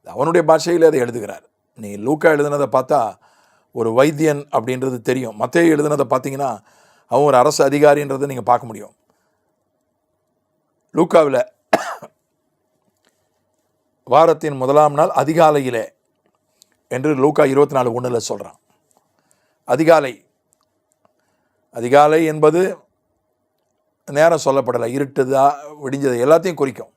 அவனுடைய பாஷையிலே அதை எழுதுகிறார். நீ லூக்கா எழுதினதை பார்த்தா ஒரு வைத்தியன் அப்படின்றது தெரியும். மத்தேயு எழுதினதை பார்த்தீங்கன்னா அவன் ஒரு அரசு அதிகாரின்றதை நீங்கள் பார்க்க முடியும். லூக்காவில் வாரத்தின் முதலாம் நாள் அதிகாலையிலே என்று லூக்கா 24:1 சொல்கிறான். அதிகாலை என்பது நேரம் சொல்லப்படலை, இருட்டுதா விடிஞ்சது எல்லாத்தையும் குறிக்கும்.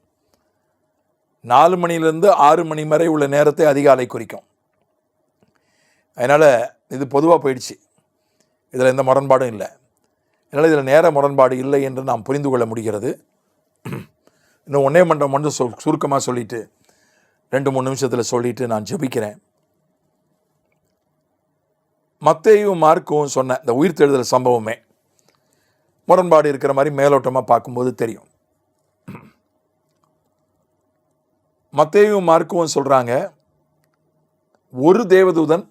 4 மணிலேருந்து 6 மணி வரை உள்ள நேரத்தை அதிகாலை குறிக்கும். அதனால் இது பொதுவாக போயிடுச்சு, இதில் எந்த முரண்பாடும் இல்லை. அதனால் இதில் நேர முரண்பாடு இல்லை என்று நாம் புரிந்து கொள்ள முடிகிறது. இன்னும் ஒன்றே மன்றம் சுருக்கமாக சொல்லிவிட்டு 2-3 நிமிஷத்தில் சொல்லிவிட்டு நான் ஜெபிக்கிறேன். மத்தேயு மார்க்கும் சொன்ன இந்த உயிர்த்தெழுதல் சம்பவமே முரண்பாடு இருக்கிற மாதிரி மேலோட்டமாக பார்க்கும்போது தெரியும். மத்தேயு மார்க்கும் சொல்கிறாங்க, ஒரு தேவதூதன்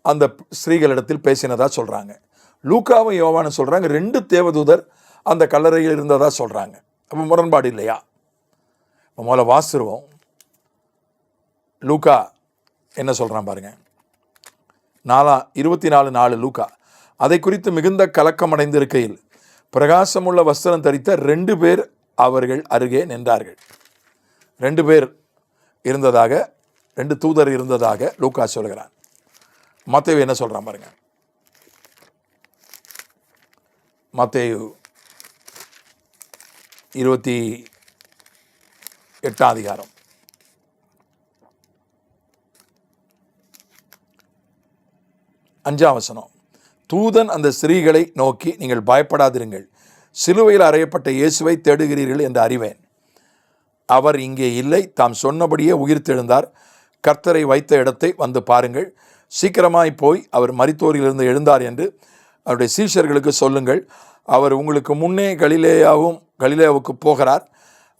அந்த ஸ்திரீகளிடத்தில் பேசினதா சொல்கிறாங்க. லூக்காவும் யோவானும் சொல்கிறாங்க 2 தேவதூதர் அந்த கல்லறையில் இருந்ததா சொல்கிறாங்க. அப்போ முரண்பாடு இல்லையா? முதல்ல வாசிடுவோம். லூக்கா என்ன சொல்கிறான் பாருங்க. 24:4 லூக்கா. அதை குறித்து மிகுந்த கலக்கமடைந்து இருக்கையில் பிரகாசமுள்ள வஸ்திரம் தரித்த 2 பேர் அவர்கள் அருகே நின்றார்கள். 2 பேர் இருந்ததாக, 2 தூதர் இருந்ததாக லூக்கா சொல்கிறான். மத்தேயு என்ன சொல்கிறான் பாருங்க. மத்தேயு 28ஆம் அதிகாரம் 5ஆம் வசனம். தூதன் அந்த ஸ்திரீகளை நோக்கி, நீங்கள் பயப்படாதிருங்கள், சிலுவையில் அறையப்பட்ட இயேசுவை தேடுகிறீர்கள் என்று அறிவேன். அவர் இங்கே இல்லை, தாம் சொன்னபடியே உயிர்த்தெழுந்தார். கர்த்தரை வைத்த இடத்தை வந்து பாருங்கள். சீக்கிரமாய் போய் அவர் மரித்தோரிலிருந்து எழுந்தார் என்று அவருடைய சீஷர்களுக்கு சொல்லுங்கள். அவர் உங்களுக்கு முன்னே கலிலேயாவுக்கு போகிறார்,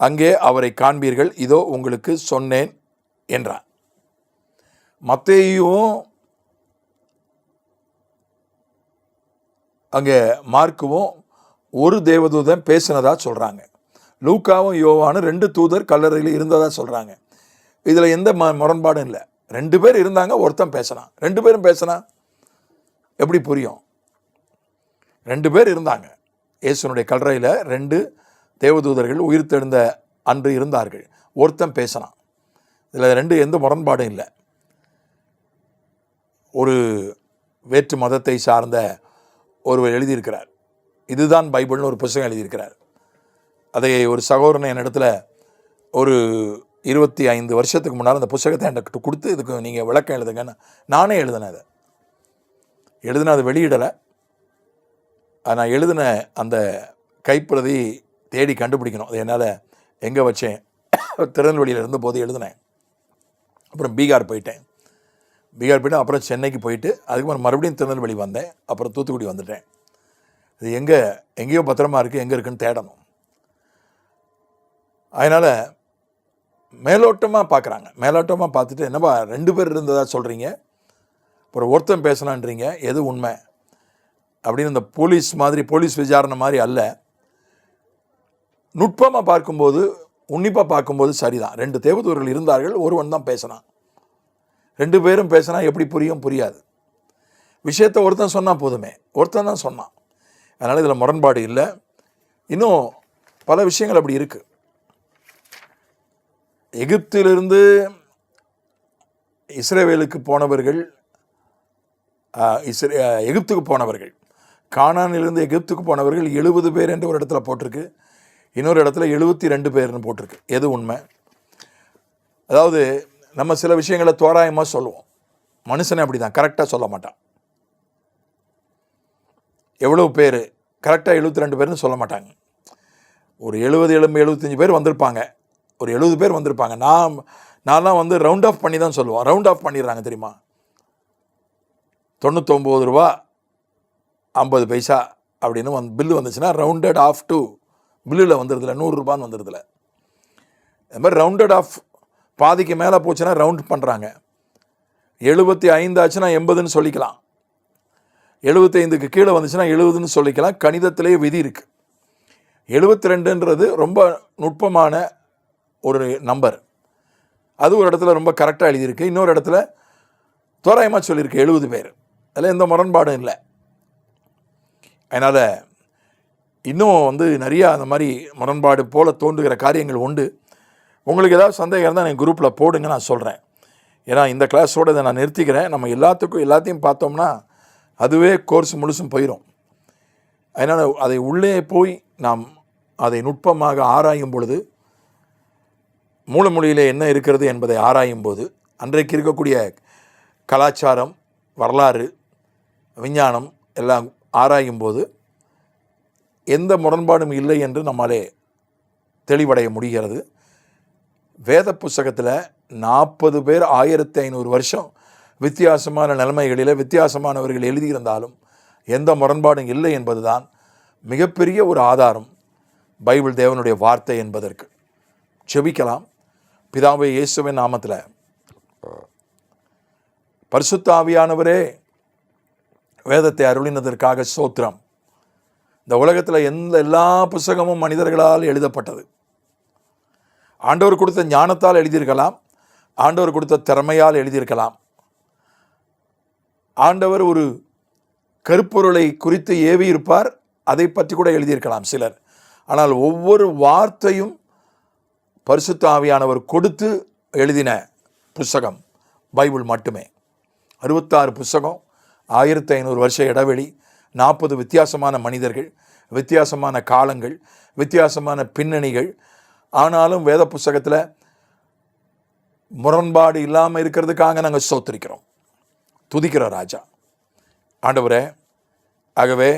அங்கே அவரை காண்பீர்கள். இதோ உங்களுக்கு சொன்னேன் என்றார். மத்தேயுவும் அங்கே மார்க்குவும் ஒரு தேவதூதன் பேசினதா சொல்கிறாங்க. லூக்காவும் யோவானும் 2 தூதர் கல்லறையில் இருந்ததா சொல்கிறாங்க. இதில் எந்த முரண்பாடும் இல்லை. 2 பேர் இருந்தாங்க, ஒருத்தன் பேசினான். 2 பேரும் பேசினா எப்படி புரியும்? 2 பேர் இருந்தாங்க. இயேசுனுடைய கல்லறையில் 2 தேவதூதர்கள் உயிர்த்தெழுந்த அன்று இருந்தார்கள். ஒருத்தன் பேசினான். இதில் எந்த முரண்பாடும் இல்லை. ஒரு வேற்று மதத்தை சார்ந்த ஒருவர் எழுதியிருக்கிறார், இதுதான் பைபிள்னு ஒரு புத்தகம் எழுதியிருக்கிறார். அதை ஒரு சகோதரன் என்னிடத்துல ஒரு 25 வருஷத்துக்கு முன்னால் அந்த புத்தகத்தை என்கிட்ட கொடுத்து, இதுக்கு நீங்கள் விளக்கம் எழுதுங்கன்னு நானே எழுதினேன். அதை வெளியிடலை. நான் எழுதின அந்த கைப்பிரதி தேடி கண்டுபிடிக்கணும். அது என்னால் எங்கே வச்சேன், திருநெல்வேலியில் இருந்தபோது எழுதினேன். அப்புறம் பீகார் போயிட்டு அப்புறம் சென்னைக்கு போயிட்டு அதுக்கப்புறம் மறுபடியும் திருநெல்வேலி வந்தேன். அப்புறம் தூத்துக்குடி வந்துட்டேன். இது எங்கேயோ பத்திரமா இருக்குது, எங்கே இருக்குன்னு தேடணும். அதனால் மேலோட்டமாக பார்க்குறாங்க. மேலோட்டமாக பார்த்துட்டு, என்னப்பா 2 பேர் இருந்ததா சொல்கிறீங்க, அப்புறம் ஒருத்தன் பேசலான்றீங்க, எது உண்மை அப்படின்னு இந்த போலீஸ் விசாரணை மாதிரி அல்ல. நுட்பமாக பார்க்கும்போது, உன்னிப்பாக பார்க்கும்போது சரிதான். 2 தேவதூதர்கள் இருந்தார்கள், ஒருவன் தான் பேசினான். 2 பேரும் பேசினா எப்படி புரியாது. விஷயத்தை ஒருத்தன் சொன்னால் போதுமே, ஒருத்தன் தான் சொன்னான். அதனால் இதில் முரண்பாடு இல்லை. இன்னும் பல விஷயங்கள் அப்படி இருக்குது. எகிப்திலிருந்து இஸ்ரவேலுக்கு போனவர்கள், எகிப்துக்கு போனவர்கள், கானானிலிருந்து எகிப்துக்கு போனவர்கள் 70 பேர் என்று ஒரு இடத்துல போட்டிருக்கு, இன்னொரு இடத்துல 72 பேர்னு போட்டிருக்கு. எது உண்மை? அதாவது நம்ம சில விஷயங்களை தோராயமாக சொல்லுவோம். மனுஷனே அப்படி தான், கரெக்டாக சொல்ல மாட்டான். எவ்வளோ பேர் கரெக்டாக 72 பேர்னு சொல்ல மாட்டாங்க. ஒரு 75 பேர் வந்திருப்பாங்க, ஒரு 70 பேர் வந்திருப்பாங்க. நான்லாம் வந்து ரவுண்ட் ஆஃப் பண்ணி தான் சொல்லுவோம். ரவுண்ட் ஆஃப் பண்ணிடுறாங்க தெரியுமா? 99 ரூபா 50 பைசா அப்படின்னு பில்லு வந்துச்சுன்னா ரவுண்டட் ஆஃப் டு பில்லில் வந்துடுதில்ல, 100 ரூபான்னு வந்துடுதில்ல. அது மாதிரி ரவுண்டட் ஆஃப் பாதிக்கு மேலே போச்சுன்னா ரவுண்ட் பண்ணுறாங்க. 75 ஆச்சுன்னா 80ன்னு சொல்லிக்கலாம், 75க்கு கீழே வந்துச்சுன்னா 70ன்னு சொல்லிக்கலாம். கணிதத்திலேயே விதி இருக்குது. 72ன்றது ரொம்ப நுட்பமான ஒரு நம்பர். அது ஒரு இடத்துல ரொம்ப கரெக்டாக எழுதியிருக்கு, இன்னொரு இடத்துல தோராயமாக சொல்லியிருக்கு 70 பேர். அதில் எந்த முரண்பாடும் இல்லை. அதனால் இன்னும் வந்து நிறையா அந்த மாதிரி முரண்பாடு போல் தோன்றுகிற காரியங்கள் உண்டு. உங்களுக்கு ஏதாவது சந்தேகம் இருந்தால் என் குரூப்பில் போடுங்க, நான் சொல்கிறேன். ஏன்னா இந்த கிளாஸோடு இதை நான் நிறுத்திக்கிறேன். நம்ம எல்லாத்தையும் பார்த்தோம்னா அதுவே கோர்ஸ் முழுசும் போயிடும். அதனால் அதை உள்ளே போய் நாம் அதை நுட்பமாக ஆராயும் பொழுது, மூலமொழியிலே என்ன இருக்கிறது என்பதை ஆராயும் போது, அன்றைக்கு இருக்கக்கூடிய கலாச்சாரம், வரலாறு, விஞ்ஞானம் எல்லாம் ஆராயும் போது எந்த முரண்பாடும் இல்லை என்று நம்மாலே தெளிவடைய முடிகிறது. வேத புஸ்தகத்தில் 40 பேர் 1500 வருஷம் வித்தியாசமான நிலைமைகளில் வித்தியாசமானவர்கள் எழுதியிருந்தாலும் எந்த முரண்பாடும் இல்லை என்பதுதான் மிகப்பெரிய ஒரு ஆதாரம் பைபிள் தேவனுடைய வார்த்தை என்பதற்கு. செபிக்கலாம். பிதாவே, இயேசுவின் நாமத்தில் பரிசுத்த ஆவியானவரே, வேதத்தை அருளினதற்காக ஸ்தோத்திரம். இந்த உலகத்தில் எல்லா புஸ்தகமும் மனிதர்களால் எழுதப்பட்டது. ஆண்டவர் கொடுத்த ஞானத்தால் எழுதியிருக்கலாம், ஆண்டவர் கொடுத்த திறமையால் எழுதியிருக்கலாம், ஆண்டவர் ஒரு கருப்பொருளை குறித்து ஏவி இருப்பார், அதை பற்றி கூட எழுதியிருக்கலாம் சிலர். ஆனால் ஒவ்வொரு வார்த்தையும் பரிசுத்த ஆவியானவர் கொடுத்து எழுதின புஸ்தகம் பைபிள் மட்டுமே. 66 புஸ்தகம், 1500 வருஷ இடைவெளி, 40 வித்தியாசமான மனிதர்கள், வித்தியாசமான காலங்கள், வித்தியாசமான பின்னணிகள். ஆனாலும் வேத புஸ்தகத்தில் முரண்பாடு இல்லாமல் இருக்கிறதுக்காக நாங்கள் ஸ்தோத்திரிக்கிறோம், துதிக்கிறோம் ராஜா. ஆண்டவரே, ஆகவே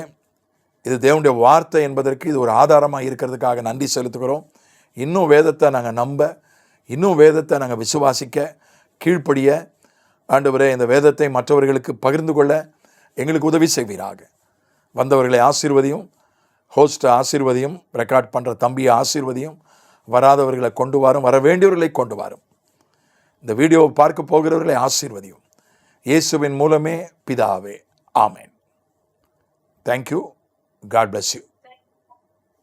இது தேவனுடைய வார்த்தை என்பதற்கு இது ஒரு ஆதாரமாக இருக்கிறதுக்காக நன்றி செலுத்துகிறோம். இன்னும் வேதத்தை நாங்கள் நம்ப, இன்னும் வேதத்தை நாங்கள் விசுவாசிக்க, கீழ்ப்படிய, ஆண்டவரே இந்த வேதத்தை மற்றவர்களுக்கு பகிர்ந்து கொள்ள எங்களுக்கு உதவி செய்வீராக. வந்தவர்களை ஆசீர்வதியும், ஹோஸ்ட்டை ஆசீர்வதியும், ரெக்கார்ட் பண்ணுற தம்பியை ஆசீர்வதியும், வராதவர்களை கொண்டு வாரும், வர வேண்டியவர்களை கொண்டு வாரும். இந்த வீடியோவை பார்க்க போகிறவர்களை ஆசீர்வதியும். இயேசுவின் மூலமே பிதாவே, ஆமேன். தேங்க்யூ. God bless you.